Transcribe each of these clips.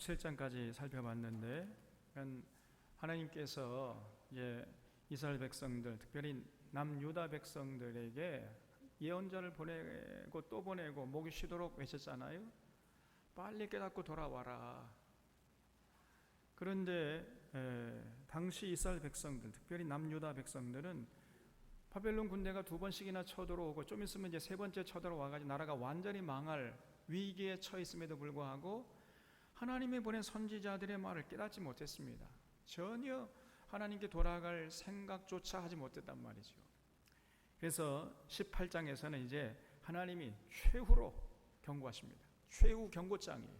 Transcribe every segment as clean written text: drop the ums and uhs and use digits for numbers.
17장까지 살펴봤는데, 하나님께서 이제 이스라엘 백성들, 특별히 남유다 백성들에게 예언자를 보내고 또 보내고 목이 쉬도록 외쳤잖아요. 빨리 깨닫고 돌아와라. 그런데 당시 이스라엘 백성들, 특별히 남유다 백성들은 바벨론 군대가 2번씩이나 쳐들어오고 좀 있으면 이제 3번째 쳐들어와가지고 나라가 완전히 망할 위기에 처했음에도 불구하고 하나님이 보낸 선지자들의 말을 깨닫지 못했습니다. 전혀 하나님께 돌아갈 생각조차 하지 못했단 말이죠. 그래서 18장에서는 이제 하나님이 최후로 경고하십니다. 최후 경고장이에요.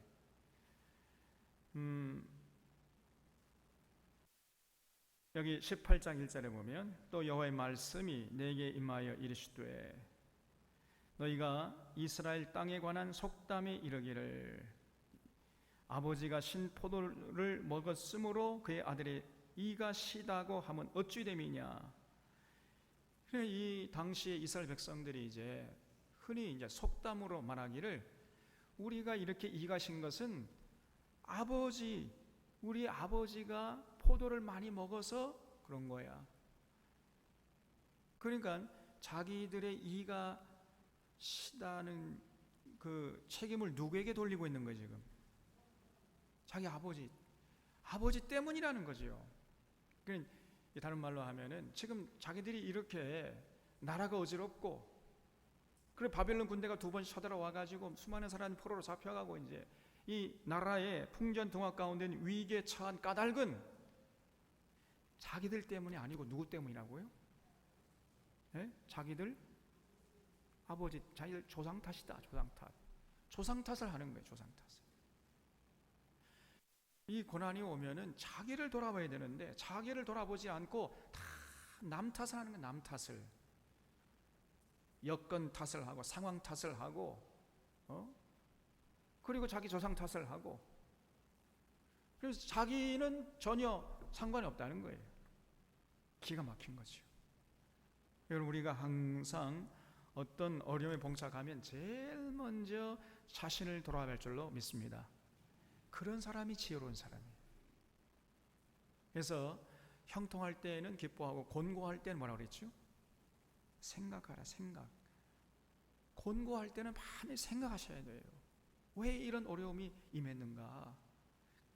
여기 18장 1절에 보면 또 여호와의 말씀이 내게 임하여 이르시되 너희가 이스라엘 땅에 관한 속담에 이르기를 아버지가 신 포도를 먹었으므로 그의 아들의 이가 시다고 하면 어찌 됨이냐. 이 당시에 이스라엘 백성들이 이제 흔히 이제 속담으로 말하기를 우리가 이렇게 이가 신 것은 우리 아버지가 포도를 많이 먹어서 그런 거야. 그러니까 자기들의 이가 시다는 그 책임을 누구에게 돌리고 있는 거예요 지금? 자기 아버지 때문이라는 거죠. 그러니까 다른 말로 하면은 지금 자기들이 이렇게 나라가 어지럽고 그래 바벨론 군대가 2번 쳐들어와 가지고 수많은 사람이 포로로 잡혀가고 이제 이 나라의 풍전등화 가운데 위기에 처한 까닭은 자기들 때문이 아니고 누구 때문이라고요? 네? 자기들 조상 탓이다. 조상 탓을 하는 거예요. 조상 탓을. 이 고난이 오면은 자기를 돌아봐야 되는데 자기를 돌아보지 않고 다 남 탓을 하는 거예요. 남 탓을. 여건 탓을 하고 상황 탓을 하고 그리고 자기 조상 탓을 하고 그래서 자기는 전혀 상관이 없다는 거예요. 기가 막힌 거죠. 여러분 우리가 항상 어떤 어려움에 봉착하면 제일 먼저 자신을 돌아볼 줄로 믿습니다. 그런 사람이 지혜로운 사람이에요. 그래서 형통할 때는 기뻐하고 곤고할 때는 뭐라고 그랬죠? 생각하라. 생각. 곤고할 때는 많이 생각하셔야 돼요. 왜 이런 어려움이 임했는가?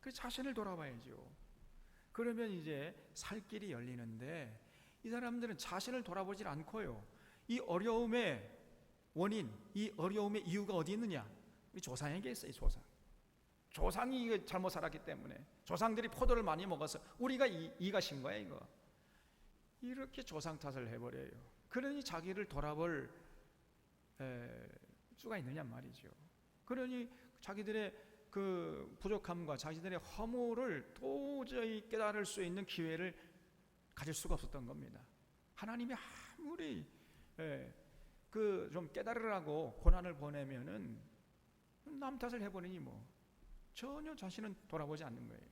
그 자신을 돌아봐야죠. 그러면 이제 살 길이 열리는데 이 사람들은 자신을 돌아보질 않고요. 이 어려움의 원인, 이 어려움의 이유가 어디 있느냐? 우리 조상에게 있어요. 조상이 이거 잘못 살았기 때문에 조상들이 포도를 많이 먹어서 우리가 이가 신 거야 이거. 이렇게 조상 탓을 해버려요. 그러니 자기를 돌아볼 수가 있느냐 말이죠. 그러니 자기들의 그 부족함과 자기들의 허물을 도저히 깨달을 수 있는 기회를 가질 수가 없었던 겁니다. 하나님이 아무리 그 좀 깨달으라고 고난을 보내면은 남 탓을 해버리니 뭐 전혀 자신은 돌아보지 않는 거예요.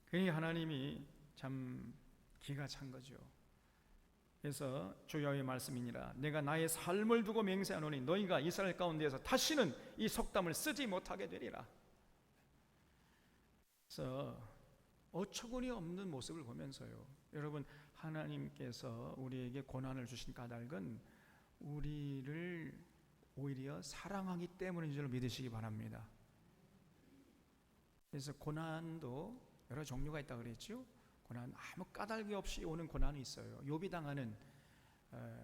그러니 하나님이 참 기가 찬 거죠. 그래서 주 여호와의 말씀이니라 내가 나의 삶을 두고 맹세하노니 너희가 이스라엘 가운데에서 다시는 이 속담을 쓰지 못하게 되리라. 그래서 어처구니 없는 모습을 보면서요, 여러분 하나님께서 우리에게 고난을 주신 까닭은 우리를 오히려 사랑하기 때문인 줄 믿으시기 바랍니다. 그래서 고난도 여러 종류가 있다고 그랬죠. 고난 아무 까닭이 없이 오는 고난이 있어요. 욥이 당하는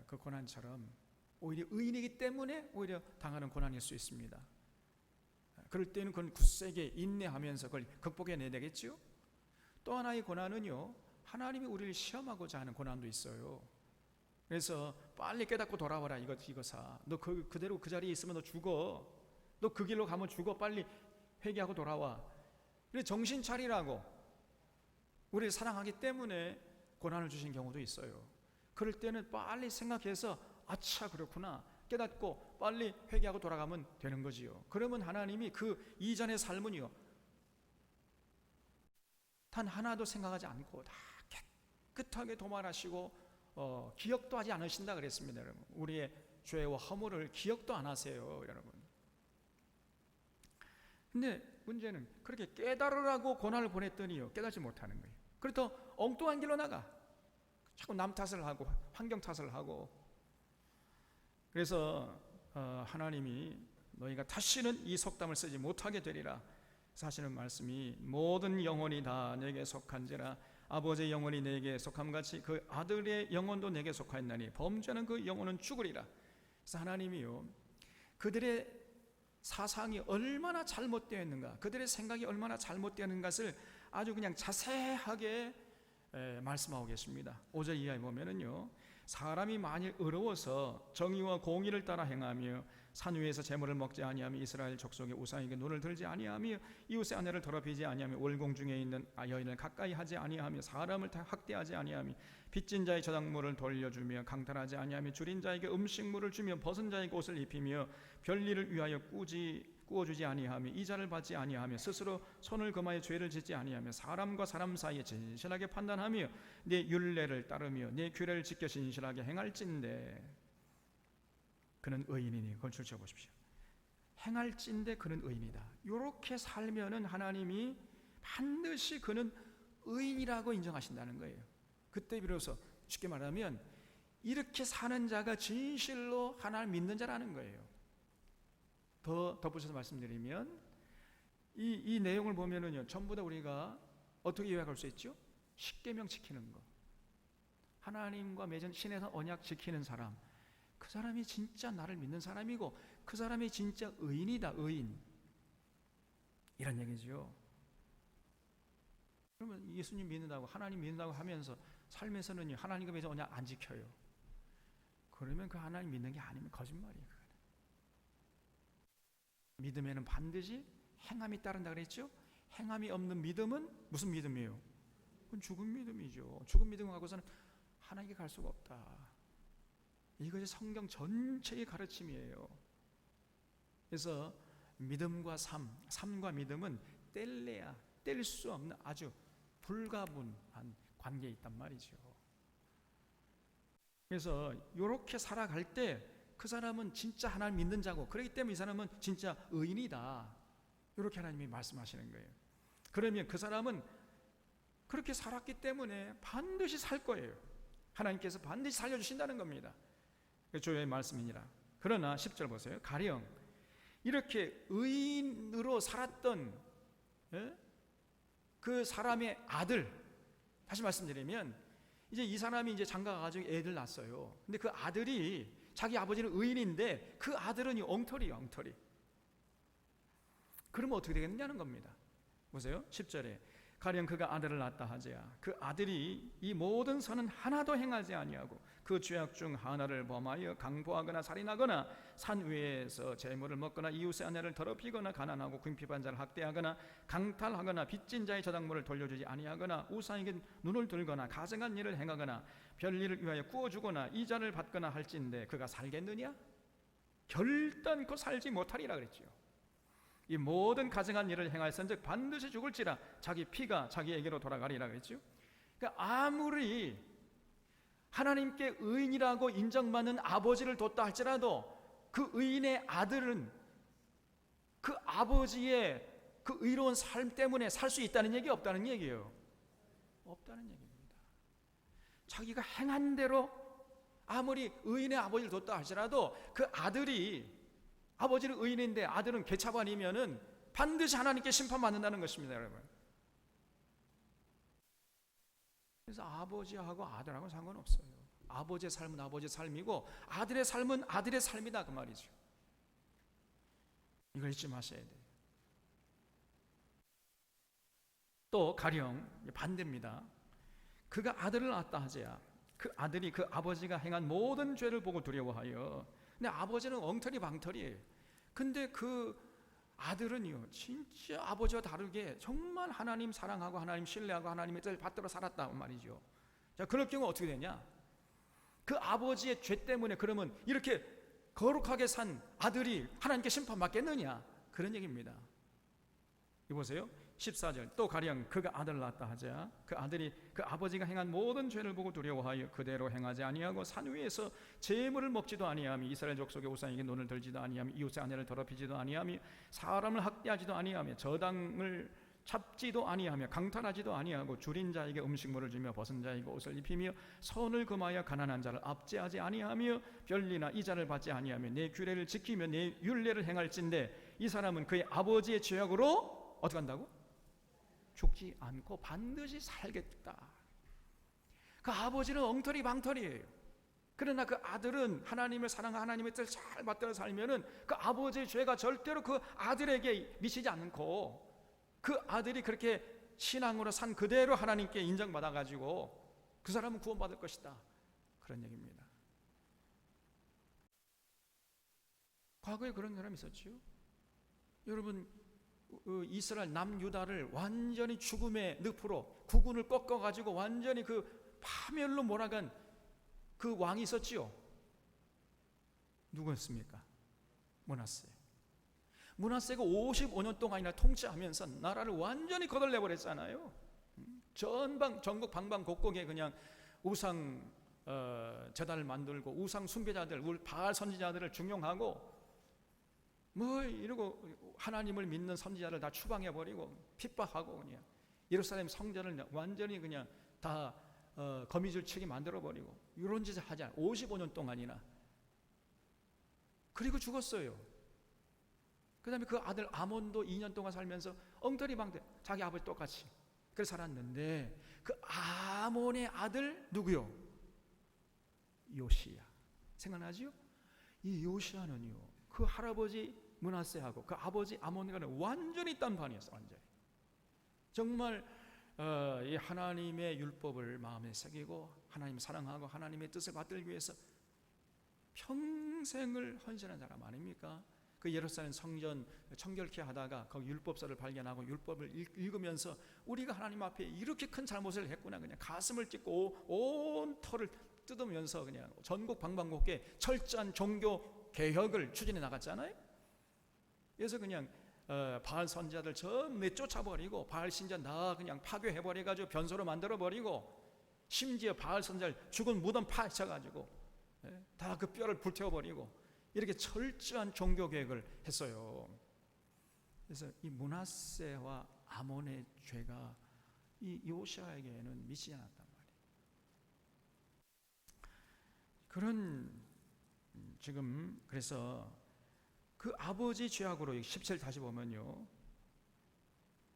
그 고난처럼 오히려 의인이기 때문에 오히려 당하는 고난일 수 있습니다. 그럴 때는 그건 굳세게 인내하면서 그걸 극복해내야 되겠죠. 또 하나의 고난은요, 하나님이 우리를 시험하고자 하는 고난도 있어요. 그래서 빨리 깨닫고 돌아와라 이거사. 너 그대로 그 자리에 있으면 너 죽어. 너 그 길로 가면 죽어. 빨리 회개하고 돌아와. 그래서 정신 차리라고 우리를 사랑하기 때문에 고난을 주신 경우도 있어요. 그럴 때는 빨리 생각해서 아차 그렇구나 깨닫고 빨리 회개하고 돌아가면 되는 거지요. 그러면 하나님이 그 이전의 삶은요 단 하나도 생각하지 않고 다 깨끗하게 도말하시고 기억도 하지 않으신다 그랬습니다. 여러분 우리의 죄와 허물을 기억도 안 하세요. 여러분 근데 문제는 그렇게 깨달으라고 고난을 보냈더니요, 깨닫지 못하는 거예요. 그래서 엉뚱한 길로 나가. 자꾸 남 탓을 하고 환경 탓을 하고. 그래서 하나님이 너희가 다시는 이 속담을 쓰지 못하게 되리라 하시는 말씀이, 모든 영혼이 다 내게 속한지라 아버지의 영혼이 내게 속함같이 그 아들의 영혼도 내게 속하였나니 범죄하는 그 영혼은 죽으리라. 그래서 하나님이요, 그들의 사상이 얼마나 잘못되어 있는가, 그들의 생각이 얼마나 잘못되어 있는 것을 아주 그냥 자세하게 말씀하고 계십니다. 5절 이하에 보면은요, 사람이 만일 의로워서 정의와 공의를 따라 행하며 산 위에서 재물을 먹지 아니하며 이스라엘 족속의 우상에게 눈을 들지 아니하며 이웃의 아내를 더럽히지 아니하며 월공 중에 있는 여인을 가까이 하지 아니하며 사람을 학대하지 아니하며 빚진 자의 저당물을 돌려주며 강탈하지 아니하며 줄인 자에게 음식물을 주며 벗은 자에게 옷을 입히며 별일을 위하여 꾸어주지 아니하며 이자를 받지 아니하며 스스로 손을 금하여 죄를 짓지 아니하며 사람과 사람 사이에 진실하게 판단하며 내 율례를 따르며 내 규례를 지켜 진실하게 행할진대 그는 의인이니. 그걸 줄쳐 보십시오. 행할진대 그는 의인이다. 이렇게 살면은 하나님이 반드시 그는 의인이라고 인정하신다는 거예요. 그때 비로소 쉽게 말하면 이렇게 사는 자가 진실로 하나님을 믿는 자라는 거예요. 더 덧붙여서 말씀드리면 이 내용을 보면은요, 전부 다 우리가 어떻게 요약할 수 있죠? 십계명 지키는 거, 하나님과 맺은 신에서 언약 지키는 사람, 그 사람이 진짜 나를 믿는 사람이고 그 사람이 진짜 의인이다. 의인, 이런 얘기죠. 그러면 예수님 믿는다고 하나님 믿는다고 하면서 삶에서는 하나님과 맺은 언약 안 지켜요. 그러면 그 하나님 믿는 게 아니면 거짓말이에요. 믿음에는 반드시 행함이 따른다 그랬죠? 행함이 없는 믿음은 무슨 믿음이에요? 그건 죽은 믿음이죠. 죽은 믿음 갖고서는 하나님께 갈 수가 없다. 이것이 성경 전체의 가르침이에요. 그래서 믿음과 삶과 믿음은 뗄래야 뗄 수 없는 아주 불가분한 관계에 있단 말이죠. 그래서 이렇게 살아갈 때 그 사람은 진짜 하나님 믿는 자고, 그렇기 때문에 이 사람은 진짜 의인이다, 이렇게 하나님이 말씀하시는 거예요. 그러면 그 사람은 그렇게 살았기 때문에 반드시 살 거예요. 하나님께서 반드시 살려주신다는 겁니다. 주의 말씀이니라. 그러나 10절 보세요. 가령 이렇게 의인으로 살았던 그 사람의 아들, 다시 말씀드리면 이제 이 사람이 이제 장가가가지고 애들 낳았어요. 근데 그 아들이, 자기 아버지는 의인인데 그 아들은 엉터리예요, 엉터리. 그러면 어떻게 되겠느냐는 겁니다. 보세요. 10절에 가령 그가 아들을 낳았다 하자 그 아들이 이 모든 선은 하나도 행하지 아니하고 그 죄악 중 하나를 범하여 강포하거나 살인하거나 산 위에서 재물을 먹거나 이웃의 아내를 더럽히거나 가난하고 궁핍한 자를 학대하거나 강탈하거나 빚진 자의 저당물을 돌려주지 아니하거나 우상에게 눈을 들거나 가증한 일을 행하거나 별일을 위하여 구워주거나 이자를 받거나 할진대 그가 살겠느냐? 결단코 살지 못하리라 그랬죠. 이 모든 가증한 일을 행할선즉 반드시 죽을지라 자기 피가 자기에게로 돌아가리라 그랬죠. 그러니까 아무리 하나님께 의인이라고 인정받는 아버지를 뒀다 할지라도 그 의인의 아들은 그 아버지의 그 의로운 삶 때문에 살 수 있다는 얘기, 없다는 얘기예요? 없다는 얘기입니다. 자기가 행한 대로 아무리 의인의 아버지를 뒀다 할지라도 그 아들이, 아버지는 의인인데 아들은 개차반이면은 반드시 하나님께 심판받는다는 것입니다, 여러분. 그래서 아버지하고 아들하고 상관없어요. 아버지의 삶은 아버지의 삶이고 아들의 삶은 아들의 삶이다, 그 말이죠. 이걸 잊지 마셔야 돼요. 또 가령 반대입니다. 그가 아들을 낳았다 하자 그 아들이 그 아버지가 행한 모든 죄를 보고 두려워하여, 근데 아버지는 엉터리 방터리예요. 근데 그 아들은요, 진짜 아버지와 다르게 정말 하나님 사랑하고 하나님 신뢰하고 하나님의 뜻을 받들어 살았단 말이죠. 자, 그럴 경우 어떻게 되냐? 그 아버지의 죄 때문에 그러면 이렇게 거룩하게 산 아들이 하나님께 심판받겠느냐? 그런 얘기입니다. 이 보세요. 14절 또 가령 그가 아들을 낳았다 하자 그 아들이 그 아버지가 행한 모든 죄를 보고 두려워하여 그대로 행하지 아니하고 산 위에서 제물을 먹지도 아니하며 이스라엘 족속의 우상에게 눈을 들지도 아니하며 이웃의 아내를 더럽히지도 아니하며 사람을 학대하지도 아니하며 저당을 잡지도 아니하며 강탈하지도 아니하고 줄인 자에게 음식물을 주며 벗은 자에게 옷을 입히며 선을 금하여 가난한 자를 압제하지 아니하며 별리나 이자를 받지 아니하며 내 규례를 지키며 내 율례를 행할진대 이 사람은 그의 아버지의 죄악으로 어떻게 한다고? 죽지 않고 반드시 살겠다. 그 아버지는 엉터리 방터리예요. 그러나 그 아들은 하나님을 사랑하고 하나님의 뜻을 잘 받들어 살면은 그 아버지의 죄가 절대로 그 아들에게 미치지 않고 그 아들이 그렇게 신앙으로 산 그대로 하나님께 인정받아 가지고 그 사람은 구원받을 것이다. 그런 얘기입니다. 과거에 그런 사람이 있었죠. 여러분 이스라엘 남유다를 완전히 죽음의 늪으로 국군을 꺾어 가지고 완전히 그 파멸로 몰아간 그 왕이 있었지요. 누구였습니까? 므낫세가 55년 동안이나 통치하면서 나라를 완전히 거덜내버렸잖아요. 전국 방방곡곡에 그냥 우상 제단을 만들고 우상 숭배자들, 바알 선지자들을 중용하고 뭐 이러고 하나님을 믿는 선지자를 다 추방해버리고 핍박하고 그냥 예루살렘 성전을 완전히 그냥 다 거미줄치게 만들어버리고 이런 짓을 하지 않아요. 55년 동안이나. 그리고 죽었어요. 그 다음에 그 아들 아몬도 2년 동안 살면서 엉터리 방대 자기 아버지 똑같이 그래서 살았는데 그 아몬의 아들 누구요? 요시야. 생각나지요? 이 요시야는요 그 할아버지 므낫세하고 그 아버지 아몬과는 완전히 딴판이었어. 완전히 정말 이 하나님의 율법을 마음에 새기고 하나님을 사랑하고 하나님의 뜻을 받들기 위해서 평생을 헌신한 사람 아닙니까? 그 예루살렘 성전 청결케 하다가 거기 율법서를 발견하고 율법을 읽으면서 우리가 하나님 앞에 이렇게 큰 잘못을 했구나 그냥 가슴을 찢고 온 털을 뜯으면서 그냥 전국 방방곡곡에 철저한 종교 개혁을 추진해 나갔잖아요. 그래서 그냥 바알 선지자들 전부 쫓아버리고 바알 신자 다 그냥 파괴해버려가지고 변소로 만들어버리고 심지어 바알 선지자를 죽은 무덤 파헤쳐가지고 다 그 뼈를 불태워버리고 이렇게 철저한 종교 개혁을 했어요. 그래서 이 므낫세와 아몬의 죄가 이 요시야에게는 미치지 않았단 말이에요. 그런 지금 그래서 그 아버지 죄악으로 17 다시 보면요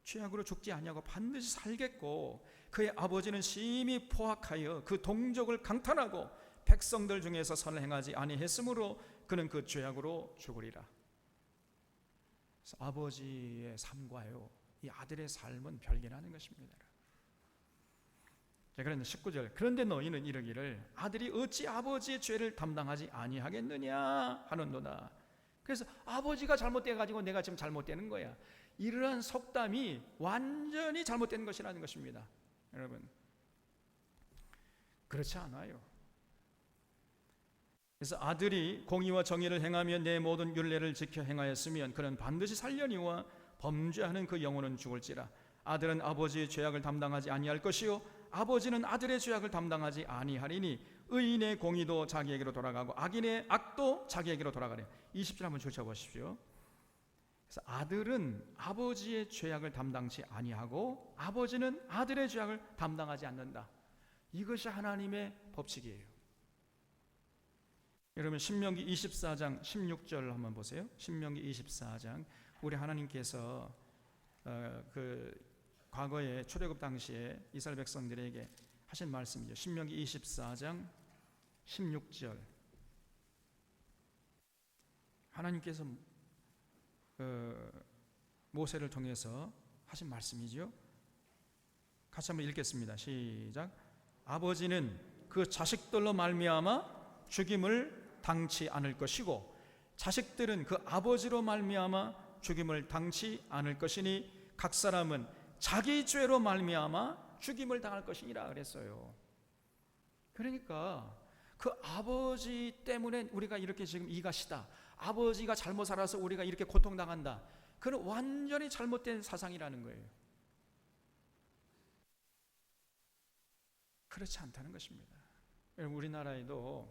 죄악으로 죽지 아니하고 반드시 살겠고 그의 아버지는 심히 포악하여 그 동족을 강탈하고 백성들 중에서 선을 행하지 아니했으므로 그는 그 죄악으로 죽으리라. 그래서 아버지의 삶과요 이 아들의 삶은 별개라는 것입니다. 자, 그런데 19절 그런데 너희는 이르기를 아들이 어찌 아버지의 죄를 담당하지 아니하겠느냐 하는도다. 그래서 아버지가 잘못돼 가지고 내가 지금 잘못되는 거야. 이러한 속담이 완전히 잘못된 것이라는 것입니다. 여러분 그렇지 않아요. 그래서 아들이 공의와 정의를 행하며 내 모든 율례를 지켜 행하였으면 그는 반드시 살려니와 범죄하는 그 영혼은 죽을지라. 아들은 아버지의 죄악을 담당하지 아니할 것이요 아버지는 아들의 죄악을 담당하지 아니하리니 의인의 공의도 자기에게로 돌아가고 악인의 악도 자기에게로 돌아가리. 20절 한번 펼쳐보십시오. 그래서 아들은 아버지의 죄악을 담당치 아니하고 아버지는 아들의 죄악을 담당하지 않는다. 이것이 하나님의 법칙이에요. 여러분 신명기 24장 16절 한번 보세요. 신명기 24장 우리 하나님께서 그 과거에 출애굽 당시에 이스라엘 백성들에게 하신 말씀이죠. 신명기 24장 16절 하나님께서 모세를 통해서 하신 말씀이죠. 같이 한번 읽겠습니다. 시작. 아버지는 그 자식들로 말미암아 죽임을 당치 않을 것이고 자식들은 그 아버지로 말미암아 죽임을 당치 않을 것이니 각 사람은 자기 죄로 말미암아 죽임을 당할 것이니라 그랬어요. 그러니까 그 아버지 때문에 우리가 이렇게 지금 이 가시다, 아버지가 잘못 살아서 우리가 이렇게 고통당한다, 그건 완전히 잘못된 사상이라는 거예요. 그렇지 않다는 것입니다. 여러분, 우리나라에도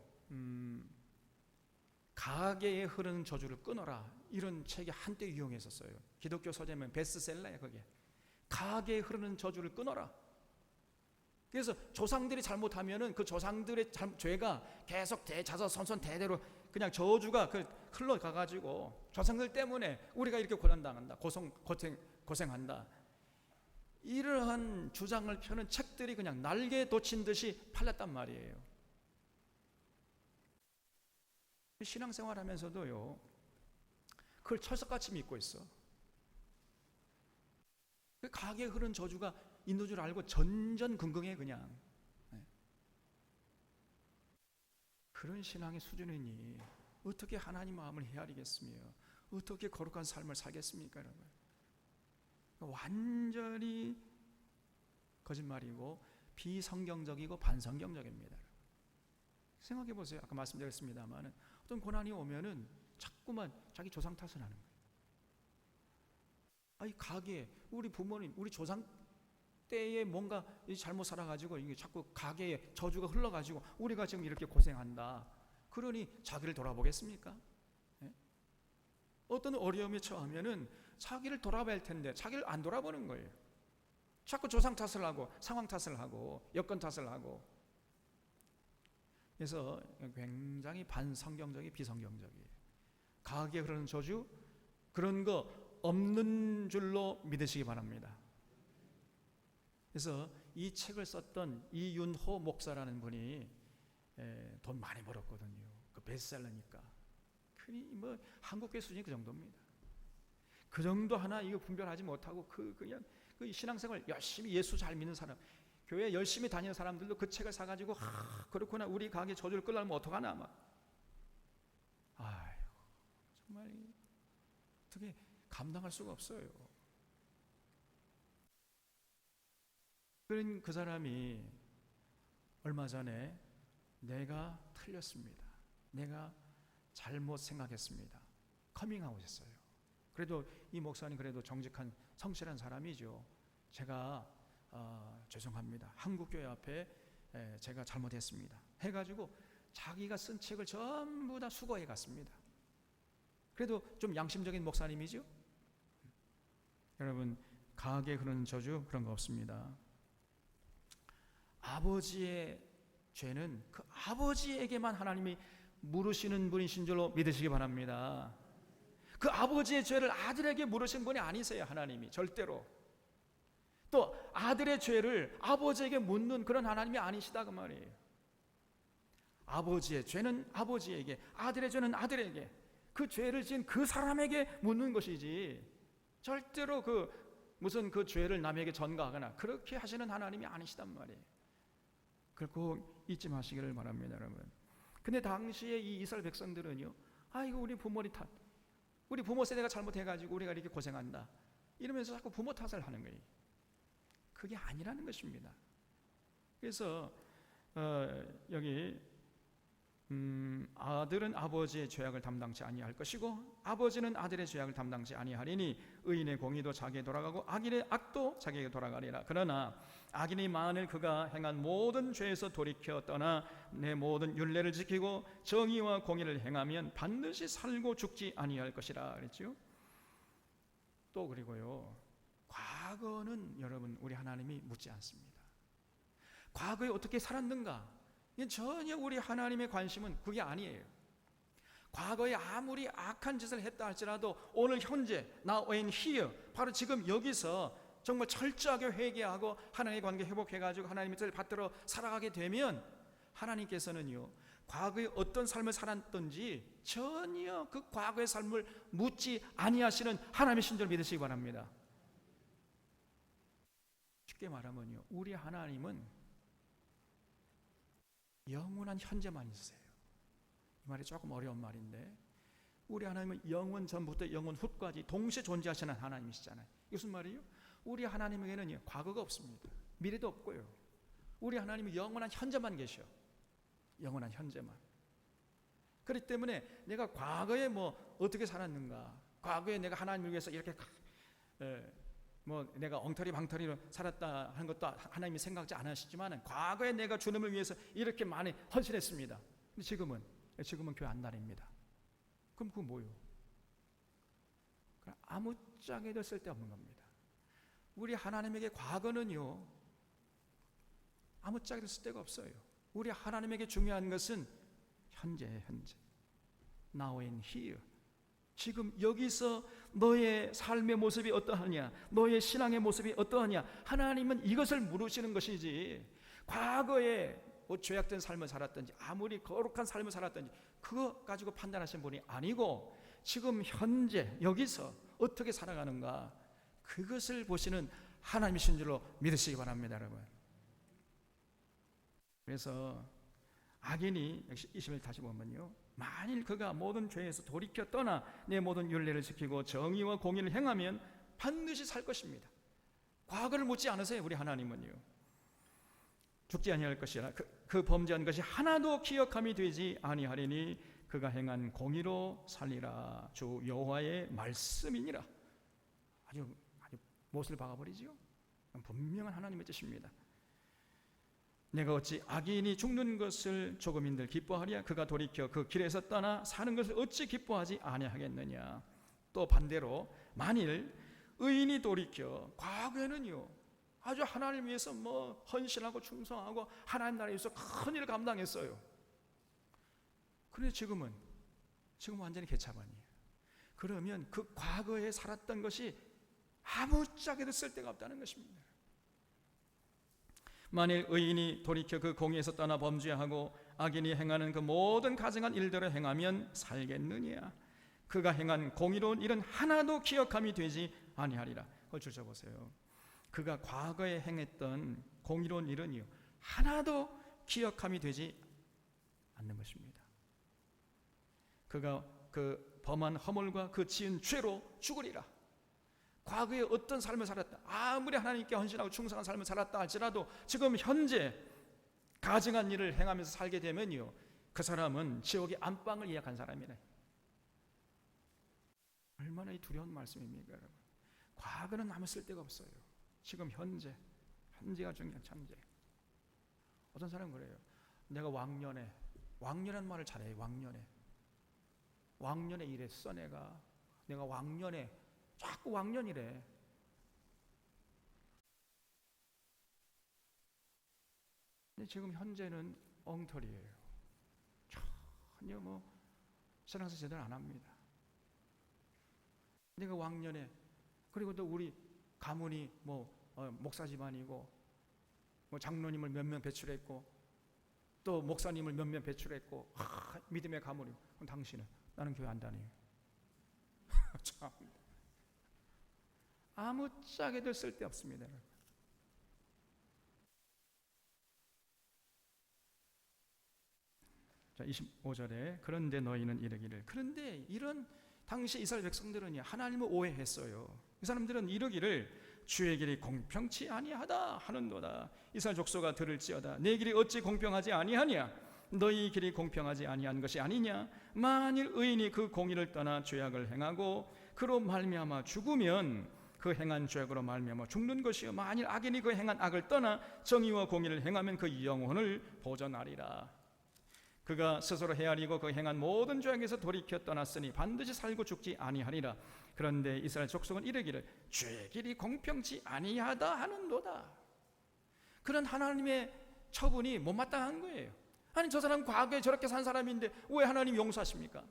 가계에 흐르는 저주를 끊어라, 이런 책이 한때 유행했었어요. 기독교 서재면 베스트셀러예요. 그게 가계에 흐르는 저주를 끊어라. 그래서 조상들이 잘못하면은 그 조상들의 죄가 계속 대자손손 대대로 그냥 저주가 흘러가가지고 조상들 때문에 우리가 이렇게 고난당한다, 고생한다, 이러한 주장을 펴는 책들이 그냥 날개에 돋친 듯이 팔렸단 말이에요. 신앙생활 하면서도요, 그걸 철석같이 믿고 있어. 그 가게에 흐른 저주가 있는 줄 알고 전전긍긍해 그냥. 그런 신앙의 수준이니 어떻게 하나님 마음을 헤아리겠으며 어떻게 거룩한 삶을 살겠습니까, 여러분? 완전히 거짓말이고 비성경적이고 반성경적입니다. 생각해 보세요. 아까 말씀드렸습니다만 어떤 고난이 오면은 자꾸만 자기 조상 탓을 하는 거예요. 아이, 가게, 우리 부모님, 우리 조상 때에 뭔가 잘못 살아가지고 이게 자꾸 가게에 저주가 흘러가지고 우리가 지금 이렇게 고생한다. 그러니 자기를 돌아보겠습니까? 네? 어떤 어려움에 처하면은 자기를 돌아봐야 할 텐데 자기를 안 돌아보는 거예요. 자꾸 조상 탓을 하고 상황 탓을 하고 여건 탓을 하고. 그래서 굉장히 반성경적이 비성경적이에요. 가게에 흐르는 저주, 그런 거 없는 줄로 믿으시기 바랍니다. 그래서 이 책을 썼던 이윤호 목사라는 분이 돈 많이 벌었거든요. 그 베스트셀러니까. 뭐 한국교회 수준이 그 정도입니다. 그 정도 하나 이거 분별하지 못하고 그냥 그 신앙생활 열심히 예수 잘 믿는 사람, 교회 열심히 다니는 사람들도 그 책을 사가지고 그렇구나, 우리 가게 저주를 끌려면 어떡하나 막. 아유, 정말 어떻게 감당할 수가 없어요. 그런 그 사람이 얼마 전에 내가 틀렸습니다, 내가 잘못 생각했습니다, 커밍아웃했어요. 그래도 이 목사님 그래도 정직한 성실한 사람이죠. 제가 죄송합니다, 한국교회 앞에 제가 잘못했습니다 해가지고 자기가 쓴 책을 전부 다 수거해 갔습니다. 그래도 좀 양심적인 목사님이죠. 여러분, 가게 흐르는 저주 그런 거 없습니다. 아버지의 죄는 그 아버지에게만 하나님이 물으시는 분이신 줄로 믿으시기 바랍니다. 그 아버지의 죄를 아들에게 물으신 분이 아니세요, 하나님이. 절대로. 또 아들의 죄를 아버지에게 묻는 그런 하나님이 아니시다 그 말이에요. 아버지의 죄는 아버지에게, 아들의 죄는 아들에게, 그 죄를 지은 그 사람에게 묻는 것이지 절대로 무슨 그 죄를 남에게 전가하거나 그렇게 하시는 하나님이 아니시단 말이에요. 그걸 잊지 마시기를 바랍니다, 여러분. 근데 당시에 이 이스라엘 백성들은요, 이거 우리 부모리 탓, 우리 부모 세대가 잘못해가지고 우리가 이렇게 고생한다, 이러면서 자꾸 부모 탓을 하는 거예요. 그게 아니라는 것입니다. 그래서 여기 아들은 아버지의 죄악을 담당치 아니할 것이고 아버지는 아들의 죄악을 담당치 아니하리니 의인의 공의도 자기에게 돌아가고 악인의 악도 자기에게 돌아가리라. 그러나 악인이 만일 그가 행한 모든 죄에서 돌이켜 떠나 내 모든 율례를 지키고 정의와 공의를 행하면 반드시 살고 죽지 아니할 것이라 그랬죠. 또 그리고요, 과거는 여러분 우리 하나님이 묻지 않습니다. 과거에 어떻게 살았는가, 전혀 우리 하나님의 관심은 그게 아니에요. 과거에 아무리 악한 짓을 했다 할지라도 오늘 현재 now and here, 바로 지금 여기서 정말 철저하게 회개하고 하나님의 관계 회복해가지고 하나님의 뜻을 받들어 살아가게 되면 하나님께서는요, 과거에 어떤 삶을 살았던지 전혀 그 과거의 삶을 묻지 아니하시는 하나님의 신조를 믿으시기 바랍니다. 쉽게 말하면요, 우리 하나님은 영원한 현재만 있으세요. 이 말이 조금 어려운 말인데 우리 하나님은 영원 전부터 영원 후까지 동시에 존재하시는 하나님이시잖아요. 이게 무슨 말이에요? 우리 하나님에게는 과거가 없습니다. 미래도 없고요. 우리 하나님은 영원한 현재만 계셔. 영원한 현재만. 그렇기 때문에 내가 과거에 뭐 어떻게 살았는가, 과거에 내가 하나님을 위해서 이렇게 뭐 내가 엉터리 방터리로 살았다 하는 것도 하나님이 생각지 않으시지만 과거에 내가 주님을 위해서 이렇게 많이 헌신했습니다. 근데 지금은 교회 안 다닙니다. 그럼 그거 뭐요? 아무짝에도 쓸데없는 겁니다. 우리 하나님에게 과거는요 아무짝에도 쓸데가 없어요. 우리 하나님에게 중요한 것은 현재예요. 현재. Now and here. 지금 여기서 너의 삶의 모습이 어떠하냐, 너의 신앙의 모습이 어떠하냐, 하나님은 이것을 물으시는 것이지, 과거에 뭐 죄악된 삶을 살았든지 아무리 거룩한 삶을 살았든지 그거 가지고 판단하시는 분이 아니고 지금 현재 여기서 어떻게 살아가는가, 그것을 보시는 하나님이신 줄로 믿으시기 바랍니다, 여러분. 그래서 악인이 역시 20절 다시 보면요, 만일 그가 모든 죄에서 돌이켜 떠나 내 모든 율례를 지키고 정의와 공의를 행하면 반드시 살 것입니다. 과거를 묻지 않으세요. 우리 하나님은요, 죽지 아니할 것이라 그 범죄한 것이 하나도 기억함이 되지 아니하리니 그가 행한 공의로 살리라. 주 여호와의 말씀이니라. 아주 못을 박아버리지요. 분명한 하나님의 뜻입니다. 내가 어찌 악인이 죽는 것을 조금인들 기뻐하랴. 그가 돌이켜 그 길에서 떠나 사는 것을 어찌 기뻐하지 아니하겠느냐. 또 반대로 만일 의인이 돌이켜, 과거에는요 아주 하나님 위해서 뭐 헌신하고 충성하고 하나님 나라에 위해서 큰 일을 감당했어요. 그런데 지금은 완전히 개차반이에요. 그러면 그 과거에 살았던 것이 아무짝에도 쓸데가 없다는 것입니다. 만일 의인이 돌이켜 그 공의에서 떠나 범죄하고 악인이 행하는 그 모든 가증한 일대로 행하면 살겠느냐. 그가 행한 공의로운 일은 하나도 기억함이 되지 아니하리라. 그걸 주셔보세요. 그가 과거에 행했던 공의로운 일은요 하나도 기억함이 되지 않는 것입니다. 그가 그 범한 허물과 그 지은 죄로 죽으리라. 과거에 어떤 삶을 살았다, 아무리 하나님께 헌신하고 충성한 삶을 살았다 할지라도 지금 현재 가증한 일을 행하면서 살게 되면요 그 사람은 지옥의 안방을 예약한 사람이네. 얼마나 두려운 말씀입니까, 여러분. 과거는 아무 쓸데가 없어요. 지금 현재가 중요한 현재. 어떤 사람은 그래요. 내가 왕년이라는 말을 잘해요. 왕년에 이랬어. 내가 왕년에 자꾸 왕년이래. 근데 지금 현재는 엉터리예요. 전혀 신앙생활 제대로 안 합니다. 내가 왕년에, 그리고 또 우리 가문이 목사 집안이고 장로님을 몇 명 배출했고 또 목사님을 몇 명 배출했고 믿음의 가문이. 그럼 당신은? 나는 교회 안 다녀요. 참 아무짝에도 쓸데없습니다. 자, 25절에 그런데 너희는 이르기를. 그런데 이런 당시 이스라엘 백성들은 하나님을 오해했어요. 이 사람들은 이르기를 주의 길이 공평치 아니하다 하는도다. 이스라엘 족속아 들을지어다. 내 길이 어찌 공평하지 아니하냐. 너희 길이 공평하지 아니한 것이 아니냐. 만일 의인이 그 공의를 떠나 죄악을 행하고 그로 말미암아 죽으면 그 행한 죄악으로 말미암아 죽는 것이요 만일 악인이 그 행한 악을 떠나 정의와 공의를 행하면 그 영혼을 보전하리라. 그가 스스로 헤아리고 그 행한 모든 죄악에서 돌이켜 떠났으니 반드시 살고 죽지 아니하리라. 그런데 이스라엘 족속은 이르기를 죄의 길이 공평치 아니하다 하는도다. 그런 하나님의 처분이 못마땅한 거예요. 아니 저 사람 과거에 저렇게 산 사람인데 왜 하나님 용서하십니까?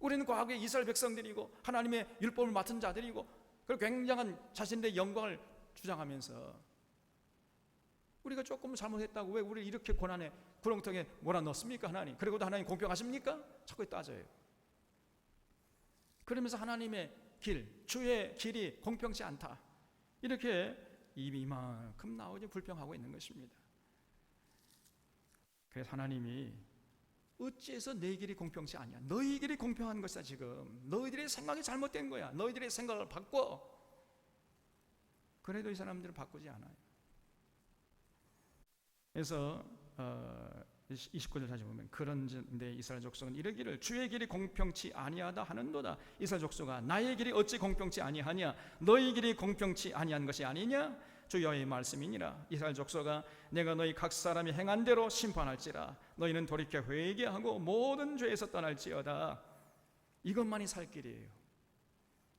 우리는 과거에 이스라엘 백성들이고 하나님의 율법을 맡은 자들이고 그리고 굉장한 자신들의 영광을 주장하면서 우리가 조금 잘못했다고 왜 우리를 이렇게 고난의 구렁텅이에 몰아넣습니까? 하나님. 그리고도 하나님 공평하십니까? 자꾸 따져요. 그러면서 하나님의 길, 주의 길이 공평치 않다, 이렇게 입이 이만큼 나오지 불평하고 있는 것입니다. 그래서 하나님이 어찌해서 내 길이 공평치 않냐. 너희 길이 공평한 것이다. 지금 너희들의 생각이 잘못된 거야. 너희들의 생각을 바꿔. 그래도 이 사람들은 바꾸지 않아요. 그래서 29절 다시 보면 그런데 이스라엘 족속은 이르기를 주의 길이 공평치 아니하다 하는도다. 이스라엘 족속아 나의 길이 어찌 공평치 아니하냐 너희 길이 공평치 아니한 것이 아니냐 주 여호와의 말씀이니라. 이스라엘 족속아 내가 너희 각 사람이 행한 대로 심판할지라. 너희는 돌이켜 회개하고 모든 죄에서 떠날지어다. 이것만이 살 길이에요.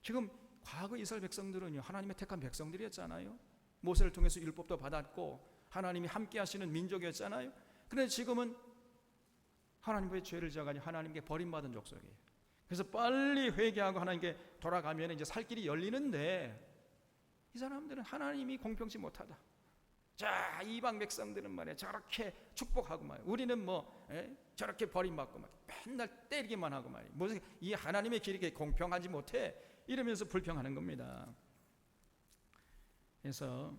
지금 과거 이스라엘 백성들은요 하나님의 택한 백성들이었잖아요. 모세를 통해서 율법도 받았고 하나님이 함께 하시는 민족이었잖아요. 그런데 지금은 하나님의 죄를 지어가지고 하나님께 버림받은 족속이에요. 그래서 빨리 회개하고 하나님께 돌아가면 이제 살 길이 열리는데 이 사람들은 하나님이 공평치 못하다. 자 이방 백성들은 말이야 저렇게 축복하고 말이야 우리는 저렇게 버림받고 막 맨날 때리기만 하고 말이야 무슨 이 하나님의 길이 공평하지 못해 이러면서 불평하는 겁니다. 그래서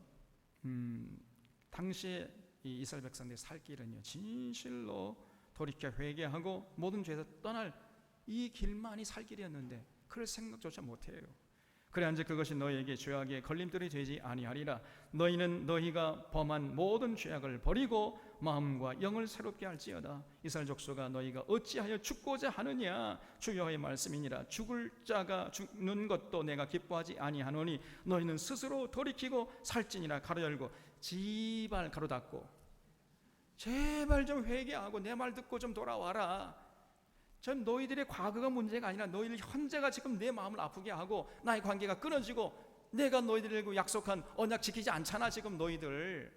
당시에 이 이스라엘 백성들의 살 길은요 진실로 돌이켜 회개하고 모든 죄에서 떠날 이 길만이 살 길이었는데 그럴 생각조차 못해요. 그래한즉 그것이 너희에게 죄악의 걸림돌이 되지 아니하리라. 너희는 너희가 범한 모든 죄악을 버리고 마음과 영을 새롭게 할지어다. 이스라엘 족속아 너희가 어찌하여 죽고자 하느냐 주 여호와의 말씀이니라. 죽을 자가 죽는 것도 내가 기뻐하지 아니하노니 너희는 스스로 돌이키고 살찌니라. 가로 열고 지발 가로 닫고 제발 좀 회개하고 내 말 듣고 좀 돌아와라. 전 너희들의 과거가 문제가 아니라 너희들 현재가 지금 내 마음을 아프게 하고 나의 관계가 끊어지고 내가 너희들에게 약속한 언약 지키지 않잖아 지금 너희들.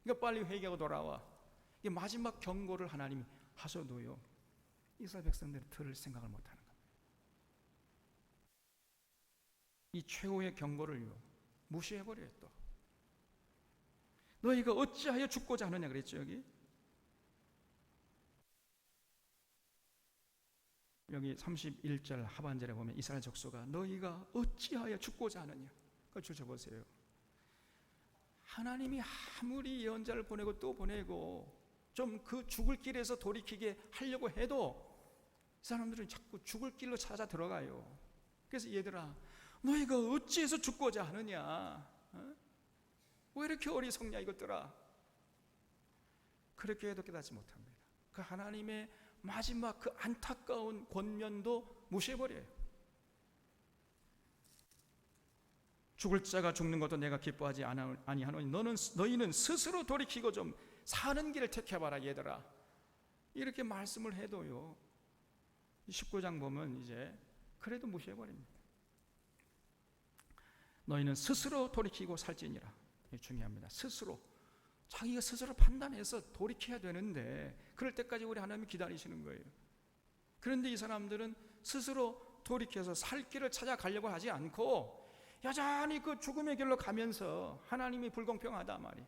그러니까 빨리 회개하고 돌아와. 이게 마지막 경고를 하나님이 하셔도요 이스라엘 백성들은 들을 생각을 못하는 겁니다. 이 최후의 경고를요 무시해버려요. 또 너희가 어찌하여 죽고자 하느냐 그랬죠. 여기 31절 하반절에 보면 이스라엘 족속아 너희가 어찌하여 죽고자 하느냐. 그걸 주셔보세요. 하나님이 아무리 예언자를 보내고 또 보내고 좀 그 죽을 길에서 돌이키게 하려고 해도 이 사람들은 자꾸 죽을 길로 찾아 들어가요. 그래서 얘들아 너희가 어찌해서 죽고자 하느냐. 왜 이렇게 어리석냐 이것들아. 그렇게 해도 깨닫지 못합니다. 그 하나님의 마지막 그 안타까운 권면도 무시해버려요. 죽을 자가 죽는 것도 내가 기뻐하지 아니하노니 너희는 스스로 돌이키고 좀 사는 길을 택해봐라 얘들아. 이렇게 말씀을 해도요 19장 보면 이제 그래도 무시해버립니다. 너희는 스스로 돌이키고 살지니라. 이게 중요합니다. 스스로 자기가 스스로 판단해서 돌이켜야 되는데 그럴 때까지 우리 하나님이 기다리시는 거예요. 그런데 이 사람들은 스스로 돌이켜서 살 길을 찾아가려고 하지 않고 여전히 그 죽음의 길로 가면서 하나님이 불공평하다 말이.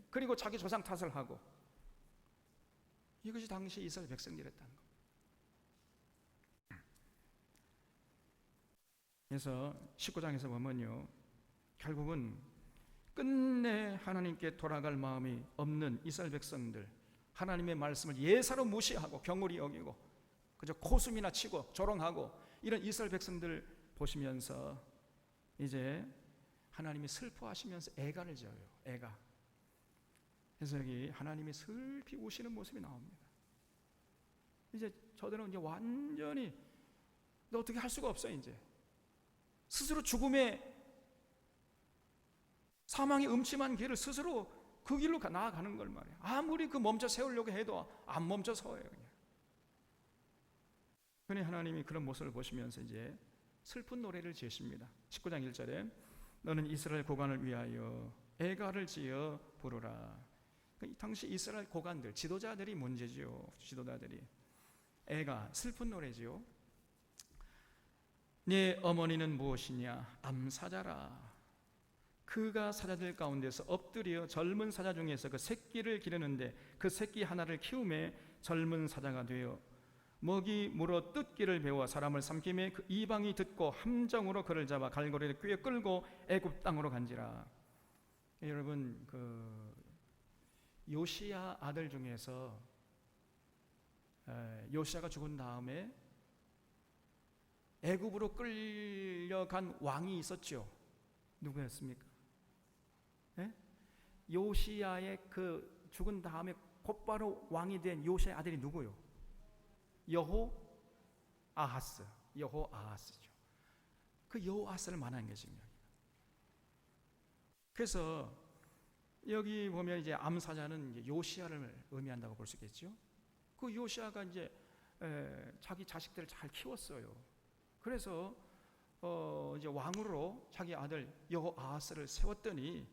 그리고 자기 조상 탓을 하고 이것이 당시 이스라엘 백성들이었다는 겁니다. 그래서 19장에서 보면요 결국은 끝내 하나님께 돌아갈 마음이 없는 이스라엘 백성들 하나님의 말씀을 예사로 무시하고 경홀히 여기고 그저 코숨이나 치고 조롱하고 이런 이스라엘 백성들 보시면서 이제 하나님이 슬퍼하시면서 애가를 지어요. 애가. 그래서 여기 하나님이 슬피 우시는 모습이 나옵니다. 이제 저들은 이제 완전히 너 어떻게 할 수가 없어. 이제 스스로 죽음의 사망의 음침한 길을 스스로 그 길로 나아가는 걸 말이에요. 아무리 그 멈춰 세우려고 해도 안 멈춰 서요. 그냥. 그러니 하나님이 그런 모습을 보시면서 이제 슬픈 노래를 지으십니다. 19장 1절에 너는 이스라엘 고관을 위하여 애가를 지어 부르라. 이 당시 이스라엘 고관들, 지도자들이 문제지요. 지도자들이 애가 슬픈 노래지요. 네 어머니는 무엇이냐? 암사자라. 그가 사자들 가운데서 엎드려 젊은 사자 중에서 그 새끼를 기르는데 그 새끼 하나를 키우매 젊은 사자가 되어 먹이 물어 뜯기를 배워 사람을 삼킴에 그 이방이 듣고 함정으로 그를 잡아 갈고리를 꿰 끌고 애굽 땅으로 간지라. 여러분 그 요시야 아들 중에서 요시야가 죽은 다음에 애굽으로 끌려간 왕이 있었죠. 누구였습니까? 요시야의 그 죽은 다음에 곧바로 왕이 된 요시아의 아들이 누구요? 여호아하스죠. 그 여호아하스를 말하는 게 지금 여기. 그래서 여기 보면 이제 암사자는 이제 요시아를 의미한다고 볼 수 있겠죠. 그 요시아가 이제 자기 자식들을 잘 키웠어요. 그래서 이제 왕으로 자기 아들 여호아하스를 세웠더니,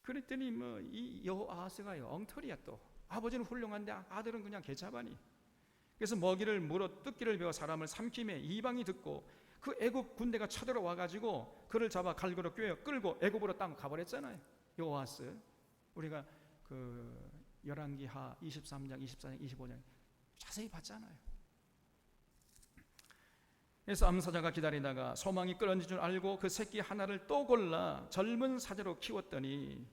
그랬더니 뭐 이 여호아하스가 엉터리야. 또 아버지는 훌륭한데 아들은 그냥 개차반이. 그래서 먹이를 물어 뜯기를 배워 사람을 삼킴에 이방이 듣고 그 애굽 군대가 쳐들어와 가지고 그를 잡아 갈고로 꿰어 끌고 애굽으로 땅 가버렸잖아요. 여호아스, 우리가 그 열왕기하 23장, 24장, 25장 자세히 봤잖아요. 그래서 암사자가 기다리다가 소망이 끊어진 줄 알고 그 새끼 하나를 또 골라 젊은 사자로 키웠더니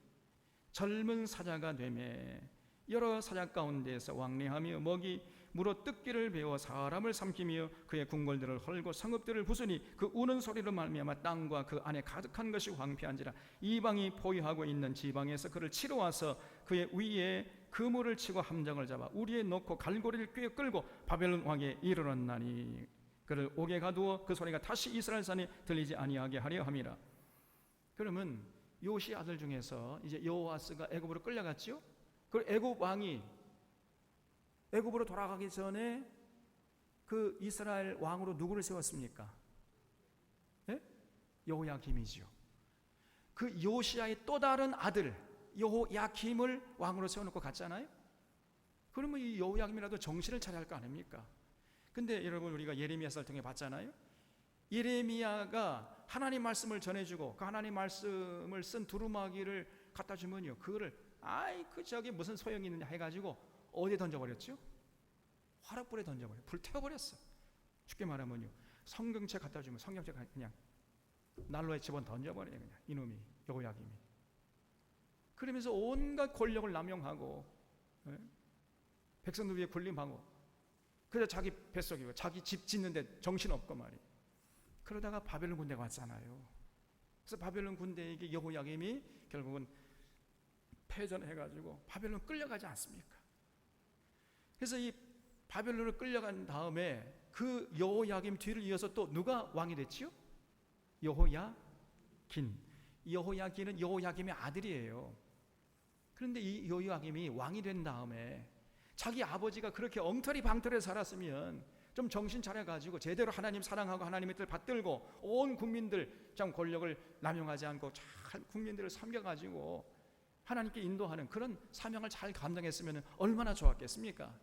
젊은 사자가 되매 여러 사자 가운데서 왕래하며 먹이 물어 뜯기를 배워 사람을 삼키며 그의 궁궐들을 헐고 성읍들을 부수니 그 우는 소리로 말미암아 땅과 그 안에 가득한 것이 황폐한지라. 이방이 포위하고 있는 지방에서 그를 치러 와서 그의 위에 그물을 치고 함정을 잡아 우리에 놓고 갈고리를 꿰어 끌고 바벨론 왕에 이르렀나니 그를 옥에 가두어 그 소리가 다시 이스라엘 산에 들리지 아니하게 하려 함이라. 그러면 요시 아들 중에서 이제 여호아스가 애굽으로 끌려갔죠. 그 애굽 왕이 애굽으로 돌아가기 전에 그 이스라엘 왕으로 누구를 세웠습니까? 네? 여호야김이죠. 그 요시아의 또 다른 아들 여호야김을 왕으로 세워놓고 갔잖아요. 그러면 이 여호야김이라도 정신을 차려야 할 거 아닙니까? 근데 여러분, 우리가 예레미야서를 통해 봤잖아요. 예레미야가 하나님 말씀을 전해주고 그 하나님 말씀을 쓴 두루마기를 갖다 주면요, 그거를 그 저기 무슨 소용이 있느냐 해가지고 어디에 던져버렸죠? 화락불에 던져버려, 불태워버렸어. 쉽게 말하면요, 성경책 갖다 주면 성경책 그냥 난로에 집어 던져버려요. 그냥 이놈이, 여호야김이. 그러면서 온갖 권력을 남용하고 백성들 위에 군림하고, 그래서 자기 뱃속이고 자기 집 짓는데 정신없고 말이에요. 그러다가 바벨론 군대가 왔잖아요. 그래서 바벨론 군대에게 여호야김이 결국은 패전해가지고 바벨론 끌려가지 않습니까? 그래서 이 바벨론을 끌려간 다음에 그 여호야김 뒤를 이어서 또 누가 왕이 됐지요? 여호야긴. 여호야긴은 여호야김의 아들이에요. 그런데 이 여호야김이 왕이 된 다음에 자기 아버지가 그렇게 엉터리 방터리에 살았으면 좀 정신 차려가지고 제대로 하나님 사랑하고 하나님의 뜻을 받들고 온 국민들 참 권력을 남용하지 않고 잘 국민들을 섬겨가지고 하나님께 인도하는 그런 사명을 잘 감당했으면 얼마나 좋았겠습니까?